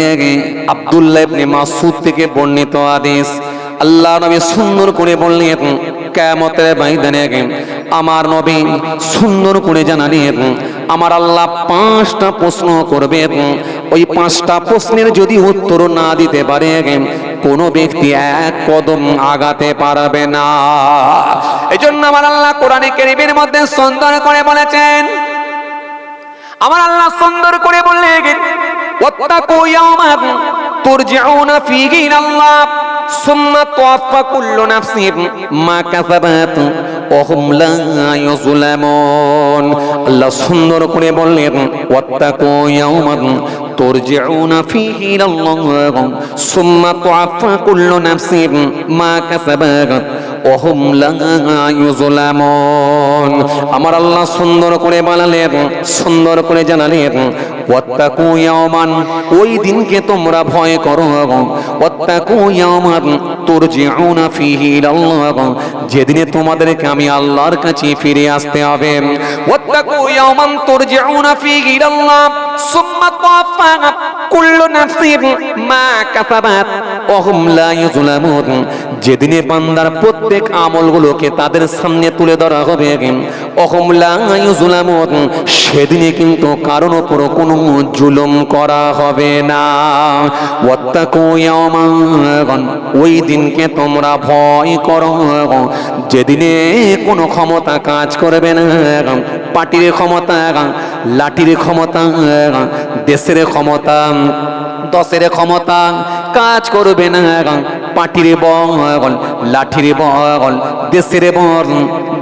S1: আব্দুল্লাহ ইবনে মাসউদ থেকে বর্ণিত হাদিস। আল্লাহ নবী সুন্দর করে বললেন, কিয়ামতের ময়দানে আমার নবী সুন্দর করে জানালেন, আমার আল্লাহ 5টা প্রশ্ন করবে। ওই 5টা প্রশ্নের যদি উত্তর না দিতে পারে, কোন ব্যক্তি এক কদম আগাতে পারবে না। এজন্য আমার আল্লাহ কোরআনে কারীমের মধ্যে সুন্দর করে বলেছেন, আমার আল্লাহ সুন্দর করে বললেন, ওয়াত্তাকু ইয়াওমান তুরজাউনা ফীহি ইলাল্লাহ সুম্মা তুওয়াফা কুল্লু নাফসিন মা কাসাবাত ওয়া হুম লা ইউযলামুন। আল্লাহ সুন্দর করে বললেন, ওয়াত্তাকু ইয়াওমান তুরজাউনা ফীহি ইলাল্লাহ সুম্মা তুওয়াফা কুল্লু নাফসিন মা কাসাবাত
S2: ওহুম লা ইউযলামুন। আমার আল্লাহ সুন্দর করে বানালেন, সুন্দর করে জানালেন, ওয়াত্তাকু ইয়াওমান, ওই দিনকে তোমরা ভয় করো, ওয়াত্তাকু ইয়াওমান তুরজিউনা ফীহি ইলাল্লাহ, যেদিনে তোমাদেরকে আমি আল্লাহর কাছে ফিরে আসতে হবে। ওয়াত্তাকু ইয়াওমান তুরজিউনা ফীহি ইলাল্লাহ সুম্মা তুওয়াফা কুল্লু নাফসিন মা কাসাবাত ওয়া হুম লা ইউযলামুন, যেদিনে বান্দার প্রত্যেক আমলগুলোকে তাদের সামনে তুলে ধরা হবে, ওয়া হুম লা ইউযলামুন, সেদিনে কিন্তু কারোর উপর কোনো জুলুম করা হবে না। ওয়াত্তাকু ইয়াওমান, ওই দিনকে তোমরা ভয় করো যেদিনে কোনো ক্ষমতা কাজ করবে না, পার্টির ক্ষমতা, লাঠির ক্ষমতা, দেশের ক্ষমতা, দশের ক্ষমতা কাজ করবে না। পার্টির বল, লাঠির বল, দেশের বল,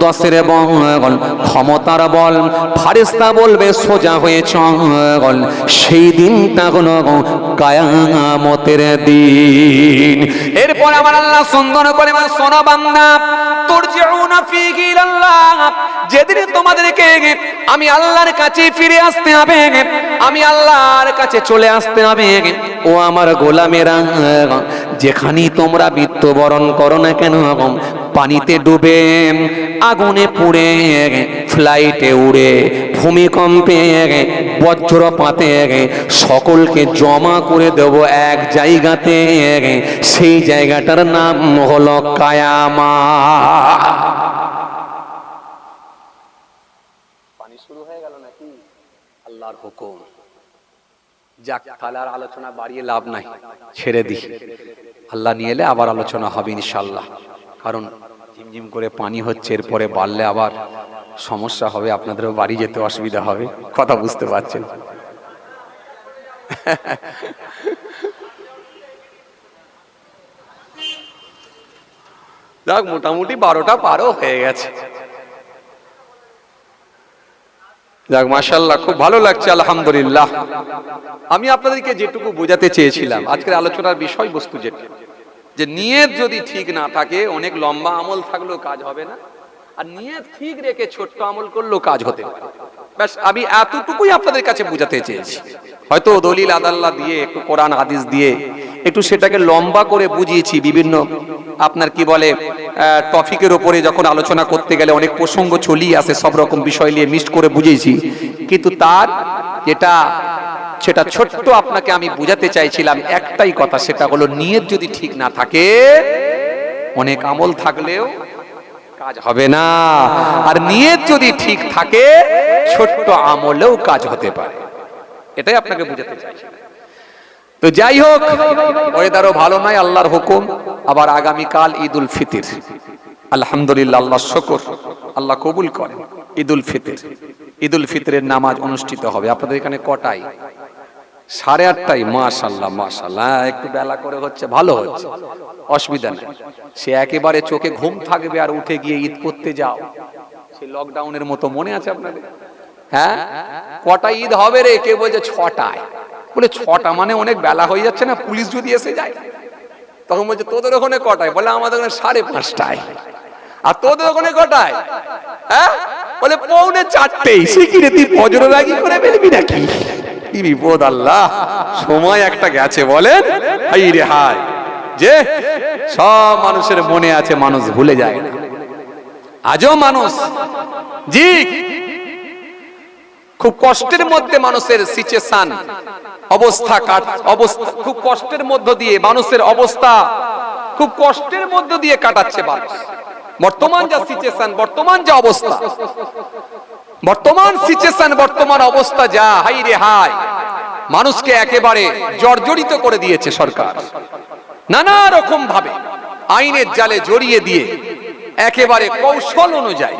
S2: দশের বল, ক্ষমতার বল, ফারেস্তা বলবে সোজা হয়ে চল। সেই দিনটা হলো কিয়ামতের দিন। এরপর আমার আল্লাহ সুন্দর করে শোনো বান্দা, তুরজিউনা ফীহি ইলাল্লাহ, যেদিন তোমাদেরকে আমি আল্লাহর কাছে ফিরে আসতে হবে, আমি আল্লাহর কাছে চলে আসতে হবে। ও আমার গোলামেরা, যেখানেই তোমরা মৃত্যুবরণ করো না কেন, পানিতে ডুবে, আগুনে পুড়ে, ফ্লাইটে উড়ে, ভূমিকম্পে, বজ্রপাতে, সকলকে জমা করে দেব এক জায়গাতে, সেই জায়গাটার নাম হলো কিয়ামত। পানি শুরু হয়ে গেল নাকি? আল্লাহর হুকুম। যাক, তাহলে আর আলোচনা বাড়িয়ে লাভ নাই, ছেড়ে দিই। আল্লাহ নিয়ে এলে আবার আলোচনা হবে ইনশাআল্লাহ, কারণ ঝিমঝিম করে পানি হচ্ছে, এরপরে বাড়লে আবার সমস্যা হবে, আপনাদেরও বাড়ি যেতে অসুবিধা হবে। কথা বুঝতে পারছেন? যাক, মোটামুটি 12টা পারও হয়ে গেছে। যাক, মাশাআল্লাহ, খুব ভালো লাগছে, আলহামদুলিল্লাহ। আমি আপনাদেরকে যেটুকু বোঝাতে চেয়েছিলাম, আজকের আলোচনার বিষয়বস্তু যেটা, যে নিয়ত যদি ঠিক না থাকে, অনেক লম্বা আমল থাকলেও কাজ হবে না, আর নিয়ত ঠিক রেখে ছোট্ট আমল করলেও কাজ হতে পারে। ব্যাস, আমি এতটুকুই আপনাদের কাছে বোঝাতে চেয়েছি। হয়তো দলিল আদাল্লাহ দিয়ে, একটু কোরআন হাদিস দিয়ে একটু সেটাকে লম্বা করে বুঝিয়েছি। বিভিন্ন আপনার কি বলে টপিকের উপরে যখন আলোচনা করতে গেলে অনেক প্রসঙ্গ চলিয়ে আসে, সব রকম বিষয় নিয়ে মিক্সড করে বুঝিয়েছি। কিন্তু তার সেটা ছোট্ট আপনাকে আমি বুঝাতে চাইছিলাম একটাই কথা, সেটা হলো নিয়ত যদি ঠিক না থাকে, অনেক আমল থাকলেও কাজ হবে না, আর নিয়ত যদি ঠিক থাকে, ছোট্ট আমলেও কাজ হতে পারে। এটাই আপনাকে বুঝাতে চাইছি। তো যাই হোক, ওয়েদারও ভালো নয়, আল্লাহর হুকুম। আবার আগামীকাল ঈদুল ফিতর, আলহামদুলিল্লাহ, আল্লাহ শুকর, আল্লাহ কবুল করেন। ঈদুল ফিতর, ঈদুল ফিতরের নামাজ অনুষ্ঠিত হবে। আপনাদের এখানে কটায়? 8:30টায়। মাশাআল্লাহ মাশাআল্লাহ, একটু বেলা করে হচ্ছে, ভালো হচ্ছে, অসুবিধা নেই। সে একেবারে চোখে ঘুম থাকবে আর উঠে গিয়ে ঈদ করতে যাও, সেই লকডাউনের মতো, মনে আছে আপনাদের? হ্যাঁ, কটায় ঈদ হবে রে? কে বলছে 6টায়। বলে 6টা মানে অনেক বেলা হয়ে যাচ্ছে না, পুলিশ যদি এসে যায়। তখন বলছে তোদের ওখানে কটায়? বলে আমাদের ওখানে 5:30টায়। আর তোদের ওখানে কটায়? হ্যাঁ, বলে 3:45। সে কি রে, তুই ফজরের আগে করে ফেলবি নাকি? কি বিপদ আল্লাহ, সময় একটা গেছে বলেন। হাই রে হাই, যে সব মানুষের মনে আছে, মানুষ ভুলে যায় না। আজও মানুষ জি খুব কষ্টের মধ্যে মানুষের সিচুয়েশন, অবস্থা, খুব কষ্টের মধ্য দিয়ে মানুষের অবস্থা, খুব কষ্টের মধ্য দিয়ে কাটাচ্ছে মানুষ। বর্তমান যা সিচুয়েশন, বর্তমান যা অবস্থা, বর্তমান সিচুয়েশন, বর্তমান অবস্থা যা, হাই রে হাই, মানুষকে একেবারে জর্জরিত করে দিয়েছে সরকার। নানা রকম ভাবে আইনের জালে জড়িয়ে দিয়ে একেবারে কৌশল অনুযায়ী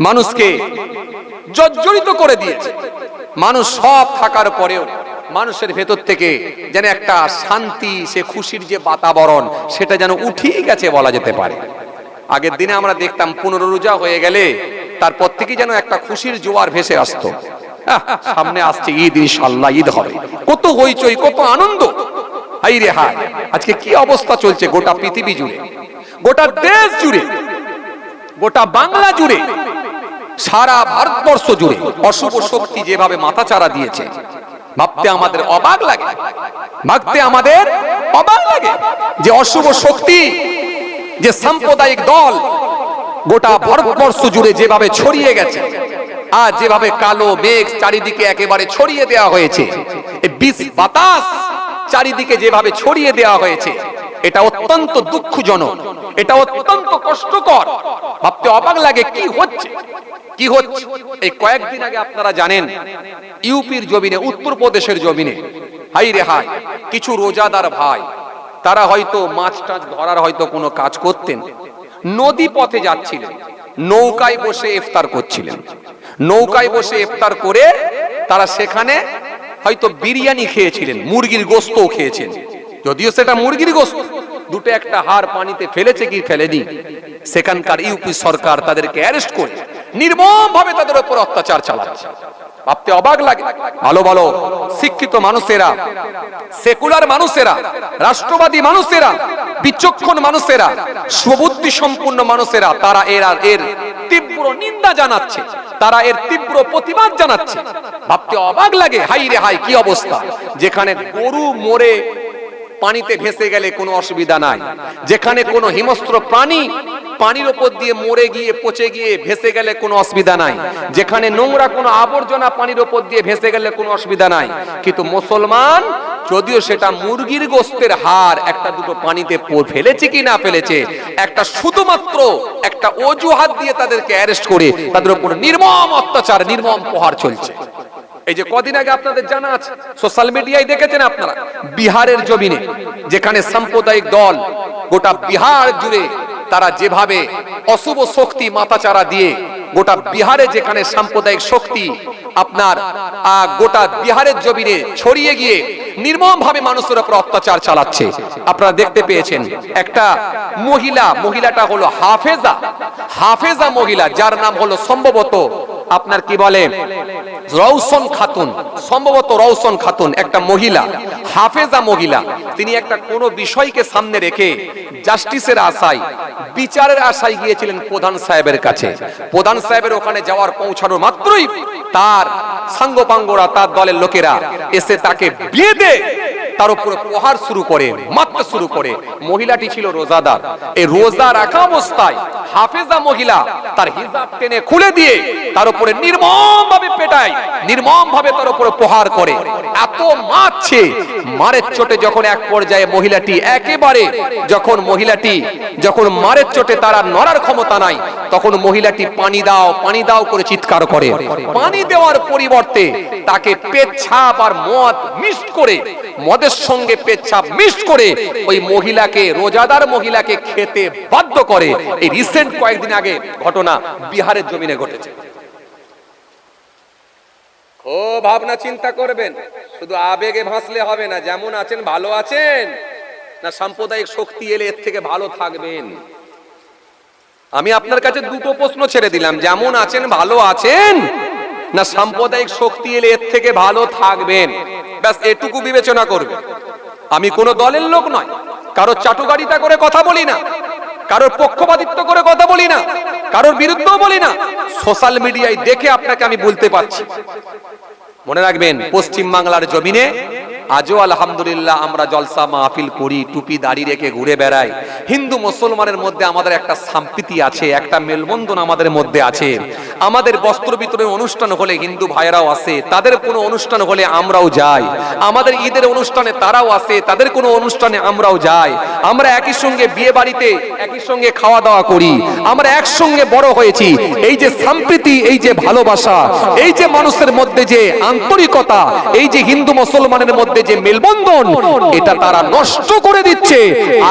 S2: মানুষকে জর্জরিত করে দিয়েছে। মানুষ সব থাকার পরেও মানুষের ভেতর থেকে যেন একটা শান্তি, সে খুশির যে বাতাবরণ, সেটা যেন উঠেই গেছে বলা যেতে পারে। আগের দিনে আমরা দেখতাম 15 রোজা হয়ে গেলে তারপর থেকে যেন একটা খুশির জোয়ার ভেসে আসতো। সামনে আসছে ঈদ, ইনশাআল্লাহ ঈদ হবে, কত হইচই, কত আনন্দ। হাই রে হাই, আজকে কি অবস্থা চলছে গোটা পৃথিবী জুড়ে, গোটা দেশ জুড়ে।
S1: গোটা বাংলা জুড়ে, সারা ভারতবর্ষ জুড়ে অশুভ শক্তি যেভাবে মাথাচাড়া দিয়েছে, ভাবতে আমাদের অবাক লাগে, ভাবতে আমাদের অবাক লাগে যে অশুভ শক্তি, যে সাম্প্রদায়িক দল গোটা ভারতবর্ষ জুড়ে যেভাবে ছড়িয়ে গেছে, আর যেভাবে কালো মেঘ চারিদিকে একেবারে ছড়িয়ে দেওয়া হয়েছে, এই বিষ বাতাস চারিদিকে যেভাবে ছড়িয়ে দেওয়া হয়েছে, এটা অত্যন্ত দুঃখজনক, এটা অত্যন্ত কষ্টকর। ভাবতে অবাক লাগে কি হচ্ছে, কি হচ্ছে। এই কয়েকদিন আগে আপনারা জানেন ইউপির জমিনে, উত্তরপ্রদেশের জমিনে, হাই রে হাই, কিছু রোজাদার ভাই, তারা হয়তো মাছ টাছ ধরার হয়তো কোনো কাজ করতেন, নদী পথে যাচ্ছিলেন, নৌকায় বসে ইফতার করছিলেন। নৌকায় বসে ইফতার করে তারা সেখানে হয়তো বিরিয়ানি খেয়েছিলেন, মুরগির গোশতও খেয়েছেন, যদিও সেটা মুরগির গোশত। দুটো একটা হাড় পানিতে ফেলেছে কি ফেলেনি, সেখানকার ইউপি সরকার তাদেরকে অ্যারেস্ট করে নির্মমভাবে তাদের উপর অত্যাচার চালাচ্ছে। ভাবতে অবাক লাগে। ভালো ভালো শিক্ষিত মানুষেরা, সেকুলার মানুষেরা, রাষ্ট্রবাদী মানুষেরা, বিচক্ষণ মানুষেরা, সুবুদ্ধি সম্পূর্ণ মানুষেরা, তারা এর তীব্র নিন্দা জানাচ্ছে, তারা এর তীব্র প্রতিবাদ জানাচ্ছে। ভাবতে অবাক লাগে, হাই রে হাই, কি অবস্থা। যেখানে গরু মরে পানিতে ভেসে গেলে কোনো অসুবিধা নাই, যেখানে কোনো হিংস্র প্রাণী পানির উপর দিয়ে মরে গিয়ে পচে গিয়ে ভেসে গেলে কোনো অসুবিধা নাই, যেখানে নোংরা কোনো আবর্জনা পানির উপর দিয়ে ভেসে গেলে কোনো অসুবিধা নাই, কিন্তু মুসলমান যদিও সেটা মুরগির গোশতের হাড় একটা দুটো পানিতে ফেলেছে কি না ফেলেছে, একটা শুধুমাত্র একটা অজুহাত দিয়ে তাদেরকে অ্যারেস্ট করে তাদের উপর নির্মম অত্যাচার, নির্মম প্রহার চলছে। এই যে কদিন আগে আপনাদের জানা আছে, সোশ্যাল মিডিয়ায় দেখেছেন আপনারা, বিহারের জমিনে যেখানে সাম্প্রদায়িক দল গোটা বিহার জুড়ে তারা যেভাবে অশুভ শক্তি মাথাচাড়া দিয়ে গোটা বিহারে, যেখানে সাম্প্রদায়িক শক্তি আপনার গোটা বিহারের জমিনে ছড়িয়ে গিয়ে নির্মম ভাবে মানুষের উপর অত্যাচার চালাচ্ছে। আপনারা দেখতে পেয়েছেন একটা মহিলা, মহিলাটা হলো হাফেজা মহিলা, যার নাম হলো সম্ভবত আপনার কি বলে রওশন খাতুন, সম্ভবত রওশন খাতুন, একটা মহিলা, হাফেজা মহিলা। তিনি একটা কোন বিষয়কে সামনে রেখে জাস্টিসের আশায়, বিচারের আশায় গিয়েছিলেন প্রধান সাহেবের কাছে। প্রধান সাহেবের ওখানে যাওয়ার পৌঁছানোর মাত্রই তার সাঙ্গপাঙ্গরা, তার দলের লোকেরা এসে তাকে বেঁধে তার উপর প্রহার শুরু করে, মারতে শুরু করে। মহিলাটি ছিল রোজাদার, এই রোজা রাখা অবস্থায় হাফেজা মহিলা তার হিজাব টেনে খুলে দিয়ে তার উপরে নির্মম ভাবে পেটায়, নির্মম ভাবে তার উপরে প্রহার করে। এত মারছে, মারের চোটে যখন এক পর্যায়ে মহিলাটি একেবারে, যখন মারের চোটে তার আর নড়ার ক্ষমতা নাই, তখন মহিলাটি পানি দাও পানি দাও করে চিৎকার করে। পানি দেওয়ার পরিবর্তে তাকে পেচ্ছাপ আর মদ মিক্স করে, মদের সঙ্গে পেচ্ছাপ মিক্স করে ওই মহিলাকে, রোজাদার মহিলাকে খেতে বাধ্য করে। এই রিসেন্ট কয়েকদিন আগে ঘটনা বিহারের জমিনে ঘটেছে। খুব ভাবনা চিন্তা করবেন, শুধু আবেগে ভাসলে হবে না। যেমন আছেন ভালো আছেন, না সাম্প্রদায়িক শক্তি এলে এর থেকে ভালো থাকবেন? আমি আপনার কাছে দুটো প্রশ্ন ছেড়ে দিলাম, যেমন আছেন ভালো আছেন, না সাম্প্রদায়িক শক্তি এলে এর থেকে ভালো থাকবেন? ব্যাস এটুকু বিবেচনা করবে। আমি কোনো দলের লোক নয়, কারোর চাটুকারিতা করে কথা বলি না, কারোর পক্ষপাতিত্ব করে কথা বলি না, কারোর বিরুদ্ধেও বলি না। সোশ্যাল মিডিয়ায় দেখে আপনাকে আমি বলতে পারছি। মনে রাখবেন, পশ্চিম বাংলার জমিনে আজও আলহামদুলিল্লাহ আমরা জলসা মাহফিল করি, টুপি দাড়ি রেখে ঘুরে বেড়াই। হিন্দু মুসলমানের মধ্যে আমাদের একটা সম্প্রীতি আছে, একটা মেলবন্ধন আমাদের মধ্যে আছে। আমাদের বস্ত্র বিতরণের অনুষ্ঠান হলে হিন্দু ভাইরাও আসে, তাদের কোনো অনুষ্ঠান হলে আমরাও যাই। আমাদের ঈদের অনুষ্ঠানে তারাও আসে, তাদের কোনো অনুষ্ঠানে আমরাও যাই। আমরা একই সঙ্গে বিয়ে বাড়িতে একই সঙ্গে খাওয়া দাওয়া করি, আমরা একসঙ্গে বড় হয়েছি। এই যে সম্প্রীতি, এই যে ভালোবাসা, এই যে মানুষের মধ্যে যে আন্তরিকতা, এই যে হিন্দু মুসলমানের মধ্যে যে মেলবন্ধন, এটা তারা নষ্ট করে দিচ্ছে।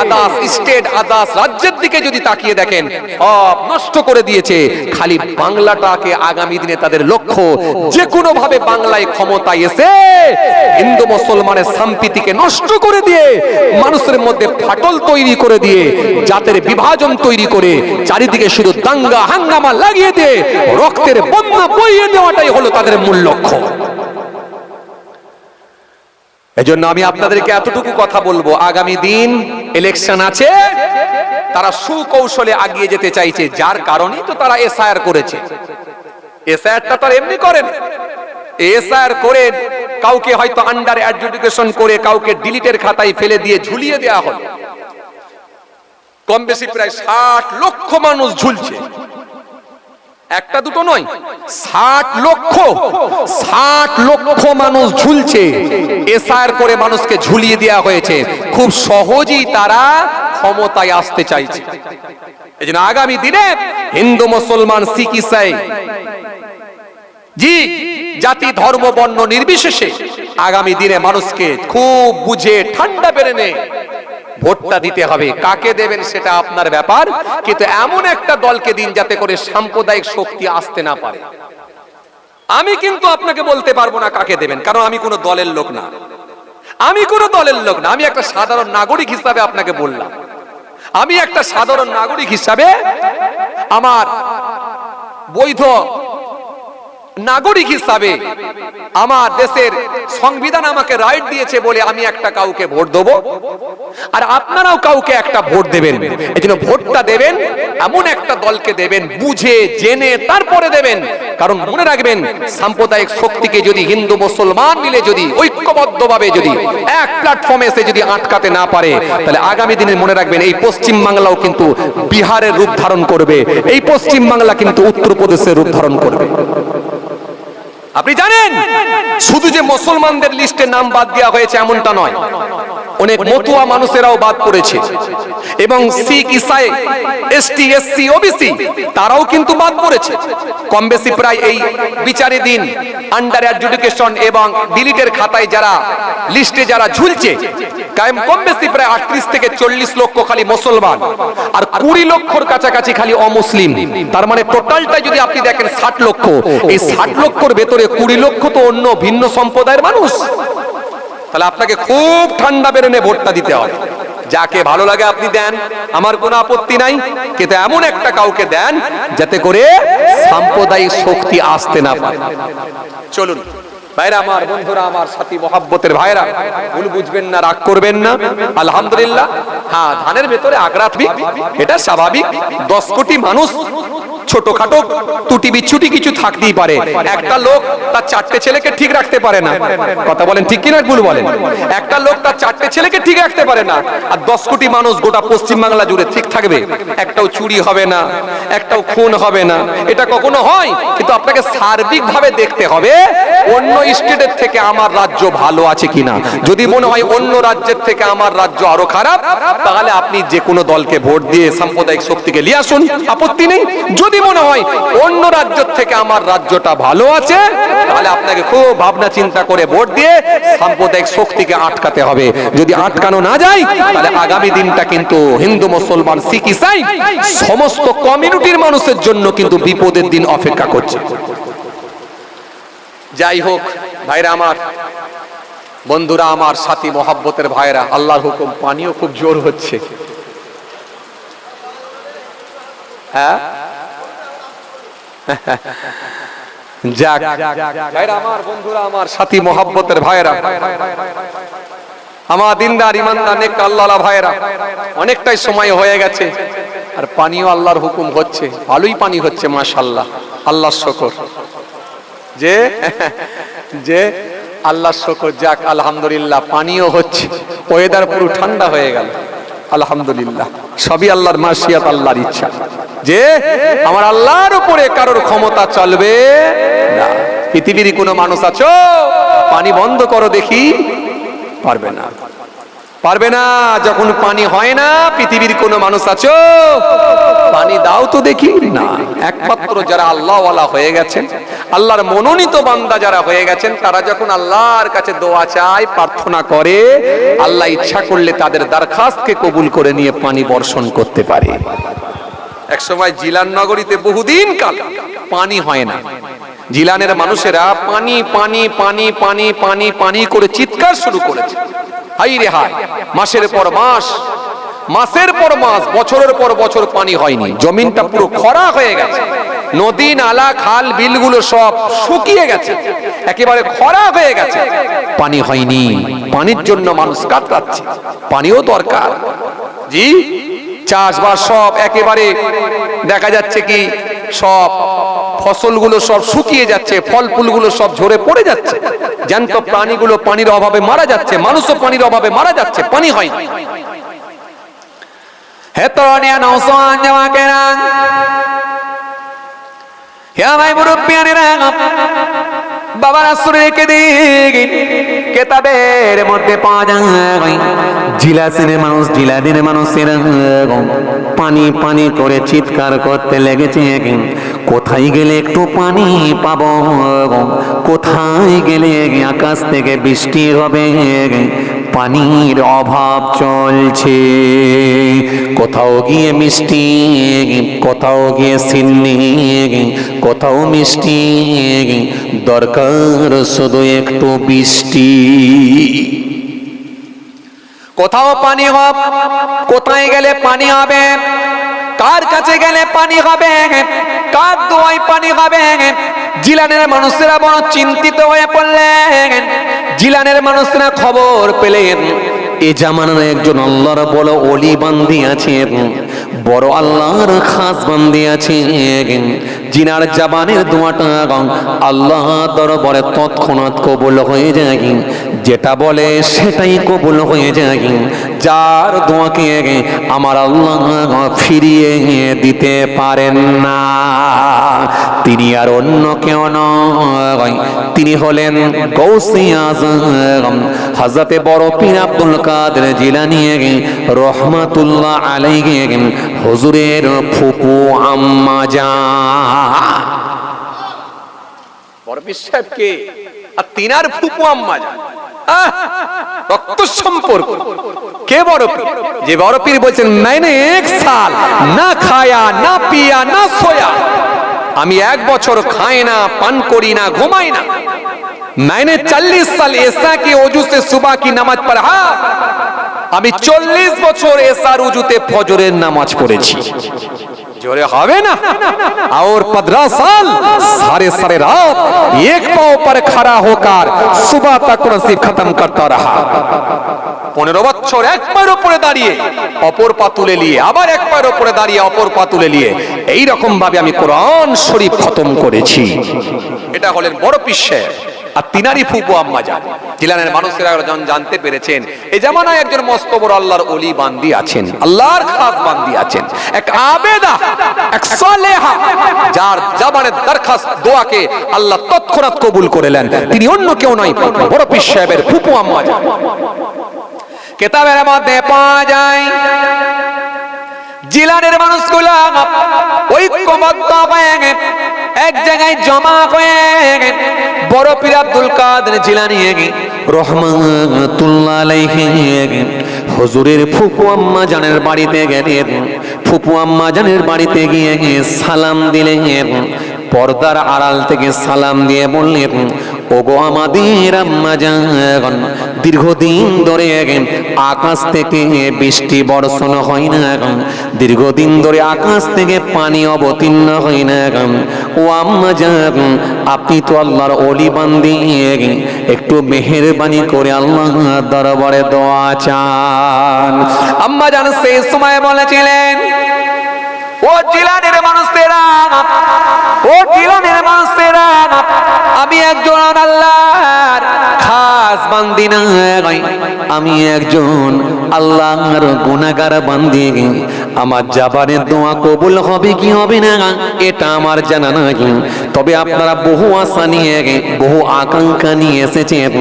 S1: আদার্স স্টেট, আদার্স রাজ্যের দিকে যদি তাকিয়ে দেখেন, সব নষ্ট করে দিয়েছে। খালি বাংলাটাকে আগামী দিনে তাদের লক্ষ্য, যে কোনো ভাবে বাংলায় ক্ষমতায় এসে হিন্দু মুসলমানের সম্প্রীতিকে নষ্ট করে দিয়ে, মানুষের মধ্যে ফাটল তৈরি করে দিয়ে, জাতের বিভাজন তৈরি করে, চারিদিকে শুধু দাঙ্গা হাঙ্গামা লাগিয়ে দিয়ে রক্তের বন্যা বইয়ে দেওয়াটাই হলো তাদের মূল লক্ষ্য। এজন্য আমি আপনাদেরকে এতটুকু কথা বলবো, আগামী দিন ইলেকশন আছে, তারা সুকৌশলে আগিয়ে যেতে চাইছে, যার কারণেই তো তারা এসআইআর করেছে। এসআইআরটা তো এমনি করেন, এসআইআর করে কাউকে হয়তো আন্ডার অ্যাডজুডিকেশন করে কাউকে ডিলিটের খাতায় ফেলে দিয়ে ঝুলিয়ে দেওয়া হয়। কম বেশি প্রায় 60 লক্ষ মানুষ ঝুলছে, একটা দুটো নয়, 60 লক্ষ মানুষ ঝুলছে। এসআইআর করে মানুষকে ঝুলিয়ে দেওয়া হয়েছে, খুব সহজেই তারা ক্ষমতায় আসতে চাইছে। এজন্য আগামী দিনে হিন্দু মুসলমান শিখ ইসাই জি জাতি ধর্ম বর্ণ নির্বিশেষে আগামী দিনে মানুষকে খুব বুঝে ঠান্ডা বেরেনে ভোটটা দিতে হবে। কাকে দেবেন সেটা আপনার ব্যাপার, কিন্তু এমন একটা দলকে দিন যাতে করে সাম্প্রদায়িক শক্তি আসতে না পারে। আমি কিন্তু আপনাকে বলতে পারবো না কাকে দেবেন, কারণ আমি কোনো দলের লোক না, আমি একটা সাধারণ নাগরিক হিসাবে আপনাকে বললাম। আমি একটা সাধারণ নাগরিক হিসাবে আমার বৈধ নাগরিক হিসাবে আমার দেশের সংবিধান আমাকে রাইট দিয়েছে বলে আমি একটা কাউকে ভোট দেব, আর আপনারাও কাউকে একটা ভোট দেবেন। এজন্য ভোটটা দেবেন এমন একটা দলকে দেবেন, বুঝে জেনে তারপরে দেবেন। কারণ মনে রাখবেন, সাম্প্রদায়িক শক্তিকে যদি হিন্দু মুসলমান মিলে যদি ঐক্যবদ্ধভাবে যদি এক প্ল্যাটফর্মে এসে যদি আটকাতে না পারে, তাহলে আগামী দিনে মনে রাখবেন এই পশ্চিম বাংলাও কিন্তু বিহারের রূপ ধারণ করবে, এই পশ্চিম বাংলা কিন্তু উত্তরপ্রদেশের রূপ ধারণ করবে। আপনি জানেন, শুধু যে মুসলমানদের লিস্টে নাম বাদ দেওয়া হয়েছে এমনটা নয়, অনেক মতুয়া মানুষেরাও বাদ পড়েছে, এবং শিখ ইসাই এসটি এসসি ওবিসি তারাও কিন্তু বাদ পড়েছে। কম বেশি প্রায় এই বিচারে দিন আন্ডার অ্যাডজুডিকেশন এবং ডিলিটের খাতায় যারা লিস্টে যারা ঝুলছে, কম বেশি প্রায় 38 থেকে 40 লক্ষ খালি মুসলমান, আর 20 লক্ষর কাছাকাছি খালি অমুসলিম। তার মানে টোটালটা যদি আপনি দেখেন 60 লক্ষ, এই 60 লক্ষর ভেতরে 20 লক্ষ তো অন্য ভিন্ন সম্প্রদায়ের মানুষ। তাহলে আপনাকে খুব ঠান্ডা বেরেনে ভোটটা দিতে হবে। যাকে ভালো লাগে আপনি দেন, আমার কোনো আপত্তি নাই, কিন্তু এমন একটা কাউকে দেন যাতে করে সাম্প্রদায়িক শক্তি আসতে না পারে। চলুন ভাইরা আমার, বন্ধুরা আমার, সাথী মহাব্বতের ভাইরা, ভুল বুঝবেন না, রাগ করবেন না। আলহামদুলিল্লাহ, হ্যাঁ, ধানের ভেতরে আগ্রাতবি, এটা স্বাভাবিক। 10 কোটি মানুষ, ছোটখাটো ত্রুটি বিচ্ছুটি কিছু থাকতেই পারে। একটা লোক তার 4টে ছেলেকে ঠিক রাখতে পারে না, কথা বলেন ঠিক কিনা ভুল বলেন? একটা লোক তার 4টে ছেলেকে ঠিক রাখতে পারে না, আর 10 কোটি মানুষ গোটা পশ্চিম বাংলা জুড়ে ঠিক থাকবে? একটাও চুরি হবে না, একটাও খুন হবে না, এটা কখনো হয়? কিন্তু আপনাকে সার্বিকভাবে দেখতে হবে অন্য স্টেটের থেকে আমার রাজ্য ভালো আছে কিনা। যদি মনে হয় অন্য রাজ্যের থেকে আমার রাজ্য আরো খারাপ, তাহলে আপনি যে কোনো দলকে ভোট দিয়ে সাম্প্রদায়িক শক্তিকে নিয়ে আসুন, আপত্তি নেই। যদি মনে হয় অন্য রাজ্য থেকে আমার রাজ্যটা ভালো আছে, তাহলে আপনাকে খুব ভাবনা চিন্তা করে ভোট দিয়ে সাম্প্রদায়িক শক্তিকে আটকাতে হবে। যদি আটকানো না যায়, তাহলে আগামী দিনটা কিন্তু হিন্দু মুসলমান শিখ ইসাই সমস্ত কমিউনিটির মানুষের জন্য কিন্তু বিপদের দিন অপেক্ষা করছে। যাই হোক ভাইরা আমার, বন্ধুরা আমার, সাথী মহাব্বতের ভাইরা, আল্লাহর হুকুম, পানিও খুব জোর হচ্ছে। হ্যাঁ, যাক ভাইরা আমার, বন্ধুরা আমার, সাথী মহাব্বতের ভাইরা, আমার দিনদার ইমানদার নেক আল্লাহওয়ালা ভাইরা, অনেকটাই সময় হয়ে গেছে, আর পানিও আল্লাহর হুকুম হচ্ছে, ভালোই পানি হচ্ছে, মাশাআল্লাহ, আল্লাহর শুকর, যে যে আল্লাহর শুকর। যাক আলহামদুলিল্লাহ, পানিও হচ্ছে, ওয়েদার পুরো ঠান্ডা হয়ে গেল, আলহামদুলিল্লাহ। সবই আল্লাহর মাশিয়াত, আল্লাহর ইচ্ছা, যে আমার আল্লাহর উপরে কারোর ক্ষমতা চলবে না। পৃথিবীর কোনো মানুষ আছো পানি বন্ধ করো দেখি? পারবে না, পারবে না। যখন পানি হয় না, পৃথিবীর কোনো মানুষ আছো পানি দাও তো দেখি? না। একমাত্র যারা আল্লাহওয়ালা হয়ে গেছেন, আল্লাহর মনোনীত বান্দা যারা হয়ে গেছেন, তারা যখন আল্লাহর কাছে দোয়া চায়, প্রার্থনা করে, আল্লাহ ইচ্ছা করলে তাদের দরখাস্তকে কবুল করে নিয়ে পানি বর্ষণ করতে পারে। এক সময় জিলান নগরীতে বহুদিন কাল পানি হয় না। জিলানের মানুষেরা পানি পানি পানি পানি পানি পানি করে চিৎকার শুরু করেছে, হাই রে হাই। মাসের পর মাস মাসের পর মাস, বছরের পর বছর পানি হয়নি, জমিনটা পুরো খরা হয়ে গেছে, নদী নালা খাল বিলগুলো সব শুকিয়ে গেছে, একেবারে খরা হয়ে গেছে, পানি হয়নি। পানির জন্য মানুষ কাতরাচ্ছে, পানিও দরকার। জি, চাষবাস সব একেবারে দেখা যাচ্ছে কি সব ফসলগুলো সব শুকিয়ে যাচ্ছে, ফল ফুলগুলো সব ঝরে পড়ে যাচ্ছে, জ্যান্ত প্রাণীগুলো পানির অভাবে মারা যাচ্ছে, মানুষও পানির অভাবে মারা যাচ্ছে, পানি হয় না। হে তরুণিয়া নওজোয়ান জামাকেরা, হে ভাই মুরব্বিয়ানেরা, বাবারা শুনে রেখে দিন, কেতাবের মধ্যে পাওয়া যায় জিলাসিনের মানুষ, জিলাদিনের মানুষেরা পানি পানি করে চিৎকার করতে লেগেছে। কোথায় গেলে একটু পানি পাবো, কোথায় গেলে আকাশ থেকে বৃষ্টি হবে, পানির অভাব চলছে। কোথাও গিয়ে মিষ্টি, কোথাও গিয়ে সিন্নি, কোথাও মিষ্টি, দরকার শুধু একটু বৃষ্টি। কোথাও পানি হবে, কোথায় গেলে পানি হবে, কার কাছে গেলে পানি হবে, কার দোয়ায় পানি হবে। জিলানের মানুষেরা বড় চিন্তিত হয়ে পড়লেন। জিলানের মানুষেরা খবর পেলেন এ জামানার একজন আল্লাহর বড় ওলি বান্দি আছেন, বড় আল্লাহর খাস বান্দি আছেন, জিনার জাবানের দোয়াটা আল্লাহ দরবারে তৎক্ষণাৎ কবুল হয়ে যায়, যেটা বলে সেটাই কবুল হয়ে যায়। যার দোয়াকে আমার আল্লাহ ফিরিয়ে দিতে পারেন না, তিনি আর অন্য কেউ নয়, তিনি হলেন গৌসে আজম হযরতে বড় পীর আব্দুল কাদের জিলানী রহমাতুল্লাহ আলাইহি, হুজুরের ফুপু আম্মা জান। বড় পীর সাহেব কে? আর তিনার ফুপু আম্মা জান, রক্ত সম্পর্ক। কে বড় পীর? যে বড় পীর বলছেন मैंने एक साल ना खाया ना पिया ना सोया, আমি 1 বছর খাই না, পান করি না, ঘুমাই না। मैंने 40 साल ऐसा कि वजू से सुबह की नमाज पढ़ा, আমি 40 বছর এসার উজুতে ফজরের নামাজ পড়েছি। जोरे হবে না। और 15 साल सारे सारे रात एक पांव पर खड़ा होकर सुबह तक नसीब खत्म करता रहा। 15 বছর এক পায়ের উপরে দাঁড়িয়ে অপর পা তুলে নিয়ে, আবার এক পায়ের উপরে দাঁড়িয়ে অপর পা তুলে নিয়ে, এই রকম ভাবে আমি কোরআন শরীফ খতম করেছি। এটা হলেন বড় পীর সাহেব। আর তিনারি ফুপু আম্মা জান। জিলানের মানুষেরা যখন জানতে পেরেছেন এই জামানায় একজন মস্ত বড় আল্লাহর ওলি বান্দি আছেন, আল্লাহর খাস বান্দি আছেন, এক আবেদা, এক সালেহা, যার জবানের দরখাস্ত দোয়াকে আল্লাহ তৎক্ষণাৎ কবুল করে নেন, তিনি অন্য কেউ নয়, বড় পীর সাহেবের ফুপু আম্মা জান। কিতাবের মধ্যে পাওয়া যায় জিলানের মানুষগুলো ঐক্যবদ্ধ হয়ে এক জায়গায় জমা হয়ে বড় পীর আব্দুল কাদের জিলানী রহমাতুল্লাহ আলাইহি হুজুরের ফুপু আম্মা জানের বাড়িতে গেলেন। ফুপু আম্মা জানের বাড়িতে গিয়ে সালাম দিলেন, পর্দার আড়াল থেকে সালাম দিয়ে বললেন, ওগো আমাদের আম্মা জান, দীর্ঘদিন ধরে আকাশ থেকে বৃষ্টি বর্ষণ হয় না, দীর্ঘদিন ধরে আকাশ থেকে পানি অবতীর্ণ হয় না। ও আম্মা জান, আপনি তো আল্লাহর ওলি বান্দি, একটু মেহেরবানি করে আল্লাহ দরবারে দোয়া চান। আম্মা জান সেই সময় বলেছিলেন, ও জিলানের মানুষেরা, ও জিলানের মানুষেরা, আমি একজন আল্লাহর খাস বান্দি নই, আমি একজন আল্লাহর গুনাহগার বান্দি। আমার জাবানের দোয়া কবুল হবে কি হবে না এটা আমার জানা নাই, তবে আপনারা বহু আশা নিয়ে, বহু আকাঙ্ক্ষা নিয়ে এসেছেন,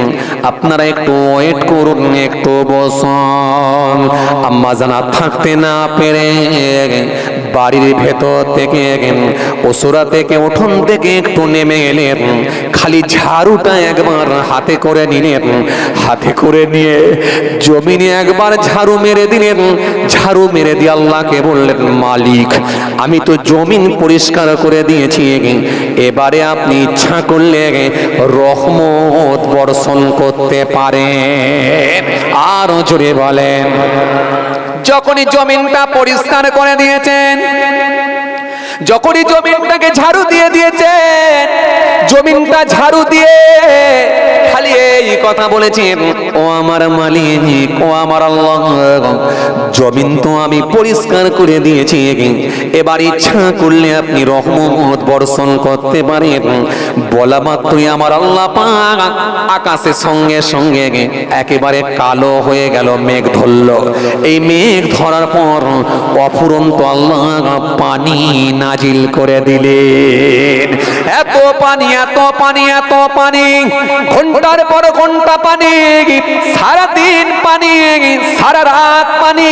S1: আপনারা একটু ওয়েট করুন, একটু বসুন। আম্মা জানা থাকতে না পেরে বাড়ির ভেতর থেকে, ওসরা থেকে, উঠোন থেকে একটু নেমে এলেন, খালি ঝাড়ুটা একবার হাতে করে নিলেন, হাতে করে নিয়ে জমিনে একবার ঝাড়ু মেরে দিলেন। ঝাড়ু মেরে দিয়ে আল্লাহকে বললেন, মালিক আমি তো জমিন পরিষ্কার করে দিয়েছি, এবারে আপনি ইচ্ছা করলে রহমত বর্ষণ করতে পারেন। আরো জোরে বলেন,
S2: যখনই জমিনটা পরিষ্কার করে দিয়েছেন, যখনই জমিনটাকে ঝাড়ু দিয়ে দিয়েছেন, জমিনটা ঝাড়ু দিয়ে খালি এই কথা বলেছেন, ও আমার মালিক, ও আমার আল্লাহ, জমিন তো আমি পরিষ্কার করে দিয়েছি, এবার ইচ্ছা করলে আপনি রহমত বর্ষণ করতে পারেন। বলা মাত্রই আমার আল্লাহ পাক আকাশের সঙ্গে সঙ্গে একেবারে কালো হয়ে গেল, মেঘ ধরল। এই মেঘ ধরার পর অফুরন্ত আল্লাহ পানি নাজিল করে দিলেন। এত পানি, এত পানি, এত পানি, ঘন্টার পর ঘন্টা পানি, সারাদিন পানি, সারা রাত পানি,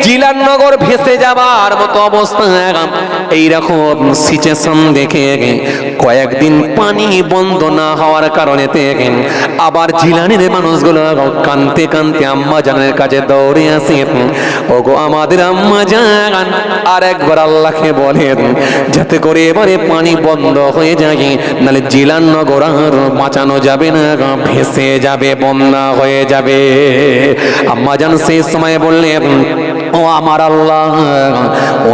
S2: জিলাননগর ভেসে যাবার মতো অবস্থা। এইরকম সিচুয়েশন দেখে কয়েকদিন পানি বন্ধ না হওয়ার কারণে আবার জিলানির মানুষগুলো কানতে কানতে আম্মা জানের কাছে দৌড়ে আসে, ওগো আমাদের আম্মা জান, আর একবার আল্লাহকে বলেন যাতে করে এবারে পানি বন্ধ হয়ে যায়, নাহলে জিলাননগর আর বাঁচানো যাবে না, ভেসে যাবে, বন্যা হয়ে যাবে। আম্মা জান সেই সময় বললেন, ও আমার আল্লাহ,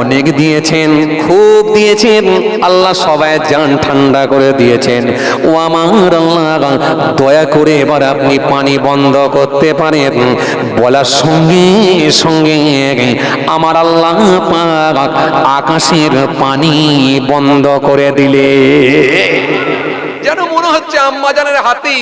S2: অনেক দিয়েছেন, খুব দিয়েছেন আল্লাহ, সবাই জান ঠান্ডা করে দিয়েছেন। ও আমার আল্লাহ, দয়া করে এবার আপনি পানি বন্ধ করতে পারেন। বলার সঙ্গে সঙ্গে আমার আল্লাহ পাক আকাশের পানি বন্ধ করে দিলে। যেন মনে হচ্ছে আম্মাজানের হাতে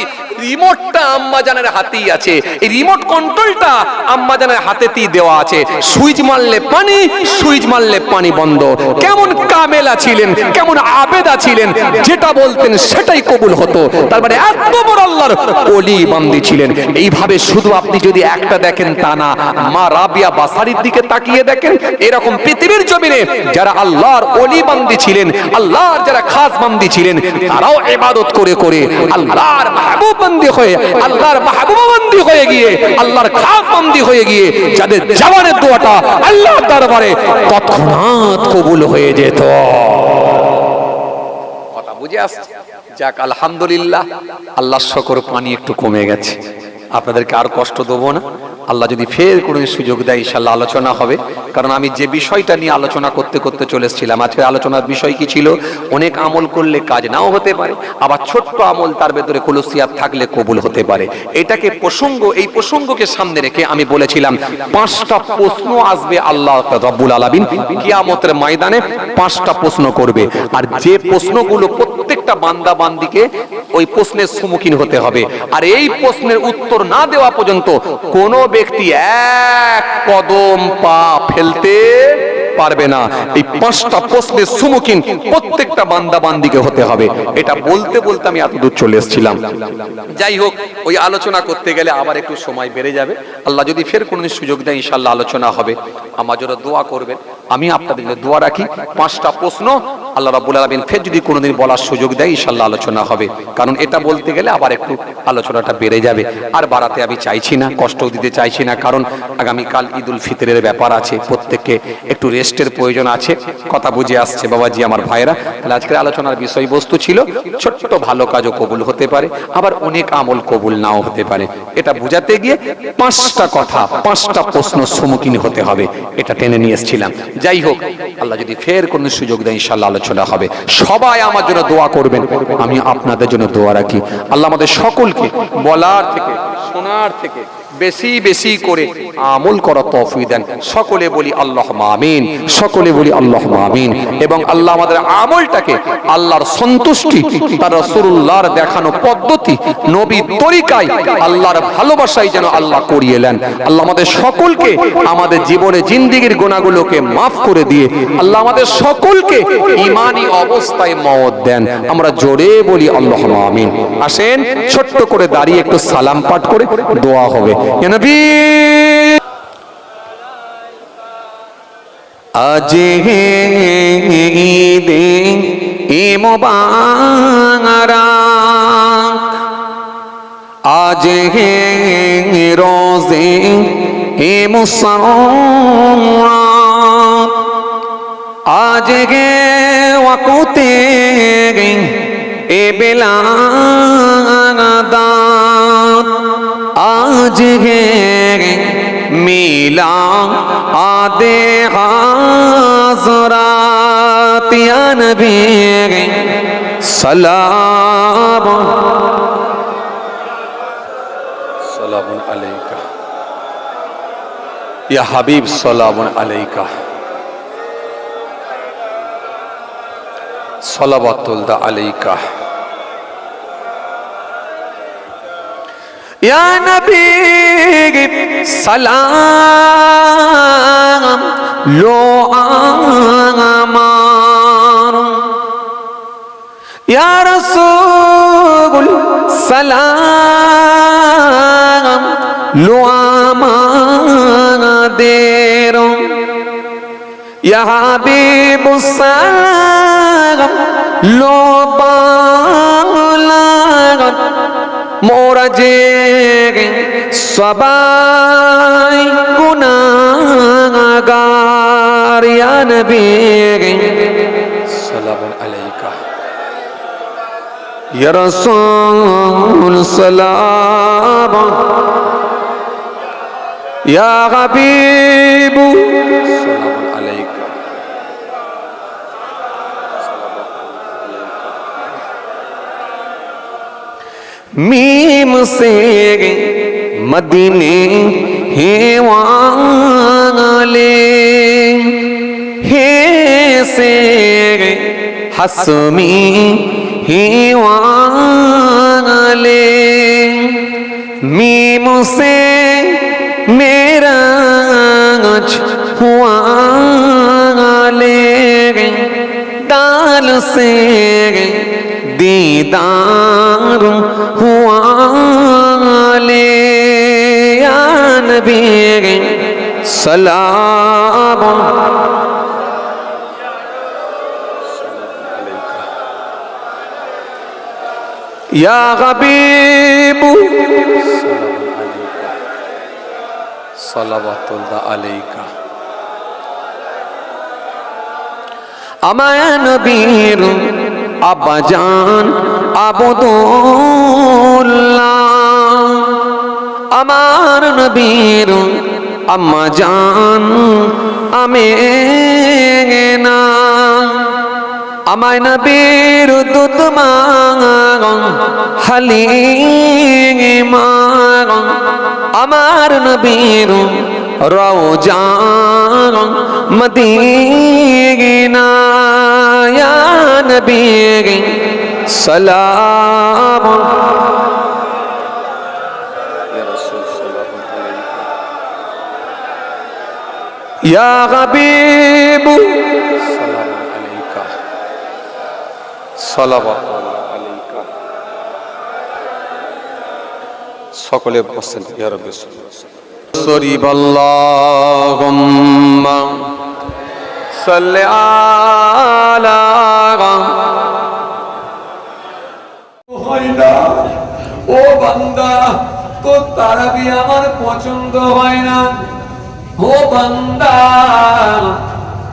S2: রিমোটটা আম্মাজানের হাতেই আছে, এই রিমোট কন্ট্রোলটা আম্মাজানের হাতেতেই দেওয়া আছে। সুইচ মারলে পানি, সুইচ মারলে পানি বন্ধ। কেমন কামেলা ছিলেন, কেমন আবেদা ছিলেন, যেটা বলতেন সেটাই কবুল হতো। তার মানে এত বড় আল্লাহর ওলি বান্দি ছিলেন। এইভাবে শুধু আপনি যদি একটা দেখেন তা না, মা রাবিয়া বাসারির দিকে তাকিয়ে দেখেন, এরকম পৃথিবীর জমিনে যারা আল্লাহর ওলি বান্দি ছিলেন, আল্লাহর যারা খাস বান্দি ছিলেন, তারাও ইবাদত করে করে আল্লাহর মাহবুব বান্দি হয়ে, আল্লাহর মাহবুবা বান্দি হয়ে গিয়ে, আল্লাহর খাস বান্দি হয়ে গিয়ে যাদের জবানের দোয়াটা আল্লাহর দরবারে তৎক্ষণাৎ কবুল হয়ে যেত। কথা বুঝে আসছে? যাক, আলহামদুলিল্লাহ, আল্লাহর শুকর, পানি একটু কমে গেছে। আপনাদেরকে আর কষ্ট দেবো না। আল্লাহ যদি ফের কোনো সুযোগ দেয় ইনশাআল্লাহ আলোচনা হবে। কারণ আমি যে বিষয়টা নিয়ে আলোচনা করতে করতে চলে এসেছিলাম, আজকে আলোচনার বিষয় কি ছিল? অনেক আমল করলে কাজ নাও হতে পারে, আবার ছোট্ট আমল তার ভেতরে খুলুসিয়াত থাকলে কবুল হতে পারে। এটাকে প্রসঙ্গ, এই প্রসঙ্গকে সামনে রেখে আমি বলেছিলাম 5টা প্রশ্ন আসবে আল্লাহ রাব্বুল আলামিন কিয়ামতের ময়দানে, 5টা প্রশ্ন করবে। আর যে প্রশ্নগুলো প্রত্যেকটা বান্দা বান্দিকে ওই প্রশ্নের সম্মুখীন হতে হবে। আর এই প্রশ্নের উত্তর না দেওয়া পর্যন্ত কোনো ব্যক্তি এক কদম পা ফেলতে পারবে না। এই 5টা প্রশ্নের সম্মুখীন প্রত্যেকটা বান্দা বান্দিকে হতে হবে। এটা বলতে বলতে আমি এতদূর চলে এসেছিলাম। যাই হোক, ওই আলোচনা করতে গেলে আবার একটু সময় বেড়ে যাবে। আল্লাহ যদি ফের কোনো সুযোগ দেয় ইনশাআল্লাহ আলোচনা হবে। আমার জন্য দোয়া করবেন, আমি আপনাদের জন্য দোয়া রাখি। 5টা প্রশ্ন আল্লাহ রাব্বুল আলামিন ফের যদি কোনোদিন বলার সুযোগ দেয় ইনশাআল্লাহ আলোচনা হবে। কারণ এটা বলতে গেলে আবার একটু আলোচনাটা বেড়ে যাবে। আর বাড়াতে আমি চাইছি না, কষ্ট দিতে চাইছি না। কারণ আগামীকাল ঈদুল ফিতরের ব্যাপার আছে, প্রত্যেককে একটু রেস্টের প্রয়োজন আছে। কথা বুঝে আসছে বাবাজি, আমার ভাইরা? তাহলে আজকের আলোচনার বিষয়বস্তু ছিল ছোট্ট ভালো কাজও কবুল হতে পারে, আবার অনেক আমল কবুল নাও হতে পারে। এটা বুঝাতে গিয়ে 5টা কথা, 5টা প্রশ্ন সম্মুখীন হতে হবে, এটা টেনে নিয়ে এসেছিলাম। যাই হোক, আল্লাহ যদি ফের কোনো সুযোগ দেয় ইনশাআল্লাহ আলোচনা হবে। সবাই আমার জন্য দোয়া করবেন, আমি আপনাদের জন্য দোয়া রাখি। আল্লাহ আমাদের সকলকে বলার থেকে, শোনার থেকে বেশি বেশি করে আমল করার তৌফিক দেন। সকলে বলি আল্লাহুম্মা আমিন, সকলে বলি আল্লাহুম্মা আমিন। এবং আল্লাহ আমাদের আমলটাকে আল্লাহর সন্তুষ্টি, তার রাসূলুল্লাহর দেখানো পদ্ধতি, নবীর তরিকায়, আল্লাহর ভালোবাসায় যেন আল্লাহ করিয়ে নেন। আল্লাহ আমাদের সকলকে আমাদের জীবনে জিন্দেগির গুনাহগুলোকে মাফ করে দিয়ে আল্লাহ আমাদের সকলকে ঈমানি অবস্থায় মওত দেন। আমরা জোরে বলি আল্লাহুম্মা আমিন। আসেন ছোট্ট করে দাঁড়িয়ে একটু সালাম পাঠ করে দোয়া হবে। ইয়া নবী আজ ঈদে মুবারক, আজ রোজে মুসররত, আজ ওয়াকুতে এ বেলাদাত, আজ मिला आदे हाज़रात या नबी सलाम
S1: सलामुन अलैका या हबीब सलामुन अलैका सलावतुल्लाह अलैका
S2: या नबी सलाम लो आमान या रसूल सलाम लो आमान देरो या हबीब सलाम लो बालाग मोरा जे सबाई गुनाहगार या नबी
S1: सलामुन अलैका
S2: या रसूल सलाम या हबीब
S1: सलामुन अलैका
S2: मीम से मदीने हे वाले हे से हसमी हे वाले मीम से मेरा हुआले दाल से दीदार हुआ ले या नबी सलाम या हबीब
S1: सलावतुल्लाह अलैका
S2: আমায় নবীর আব্বাজান আবদুল্লাহ আমার নবীর আম্মাজান আমেনা আমায় নবীর দুধ মা হালিমা আমার নবীর রওজা মদিনা या नबी सलाम
S1: या रसूल सलामुन अलैका
S2: या हबीब
S1: सलामुन अलैका सलावतुल्लाह अलैका সকলে বসেন ইয়া রাব্বি
S2: सरीब अल्लाहुम्मा सल्ले आला হয় না ও বান্দা তো তারাবি আমার পছন্দ হয় না ও বান্দা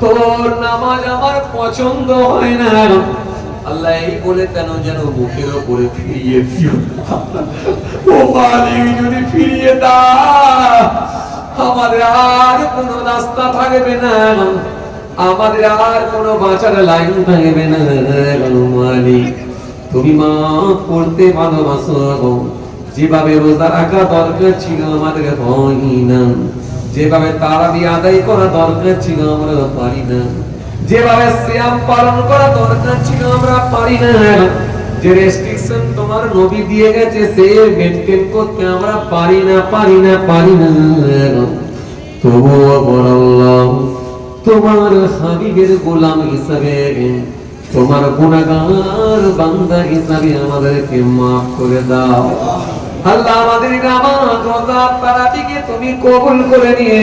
S2: তোর নামাজ আমার পছন্দ হয় না আল্লাহ এই বলে কেন যেন মুখের উপরে ফিরিয়ে দিও ও মালিক যদি ফিরিয়ে দাও আমাদের আর কোনো রাস্তা থাকবে না আমাদের আর কোনো বাঁচার লাইন থাকবে না মালিক তুমি মাফ করতে ভালোবাসো যেভাবে রোজা রাখা দরকার ছিল আমাদের হয় না যেভাবে তারাবি আদায় করা দরকার ছিল আমরা পারি না যেভাবে সিয়াম পালন করা দরকার ছিল আমরা পারি না যে রেস্ট্রিকশন তোমার নবী দিয়ে গেছে সে মেইনটেইন করতে আমরা পারি না তবুও বড় আল্লাহ তোমার হাবিবের গোলাম হিসাবে তোমার গুনাহগার বান্দা হিসাবে আমাদেরকে maaf করে দাও আল্লাহ আমাদের নামাজ রোজা তারাবিকে তুমি কবুল করে নিয়ে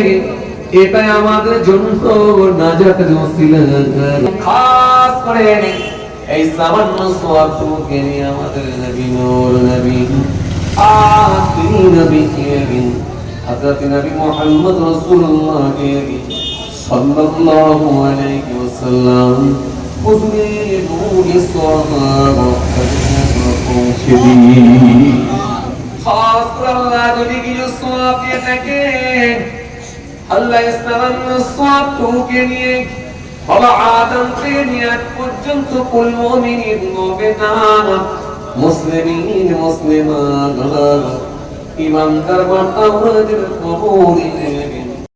S2: এটাই আমাদের জন্য নাজাতের ওসিলা খাস করে এই সামান্য সওয়াবকে নিয়ে আমাদের নবী নূর নবী আখির নবী হযরত নবী মুহাম্মদ রাসূলুল্লাহ সাল্লাল্লাহু আলাইহি ওয়াসাল্লাম হুজুরে নূরে সাহাবা পৌঁছে দিই খাস করে আল্লাহ যদি কিছু সওয়াব দিয়ে থাকে
S1: আল্লাহ ইসলাম সওয়াব টুকে নিয়ে বাবা আদম থেকে নিয়ে আজ পর্যন্ত কুল মুমিনিন মুমিনাত মুসলিমিন মুসলিমাত ইমানদার বান্দা আমাদের কবুল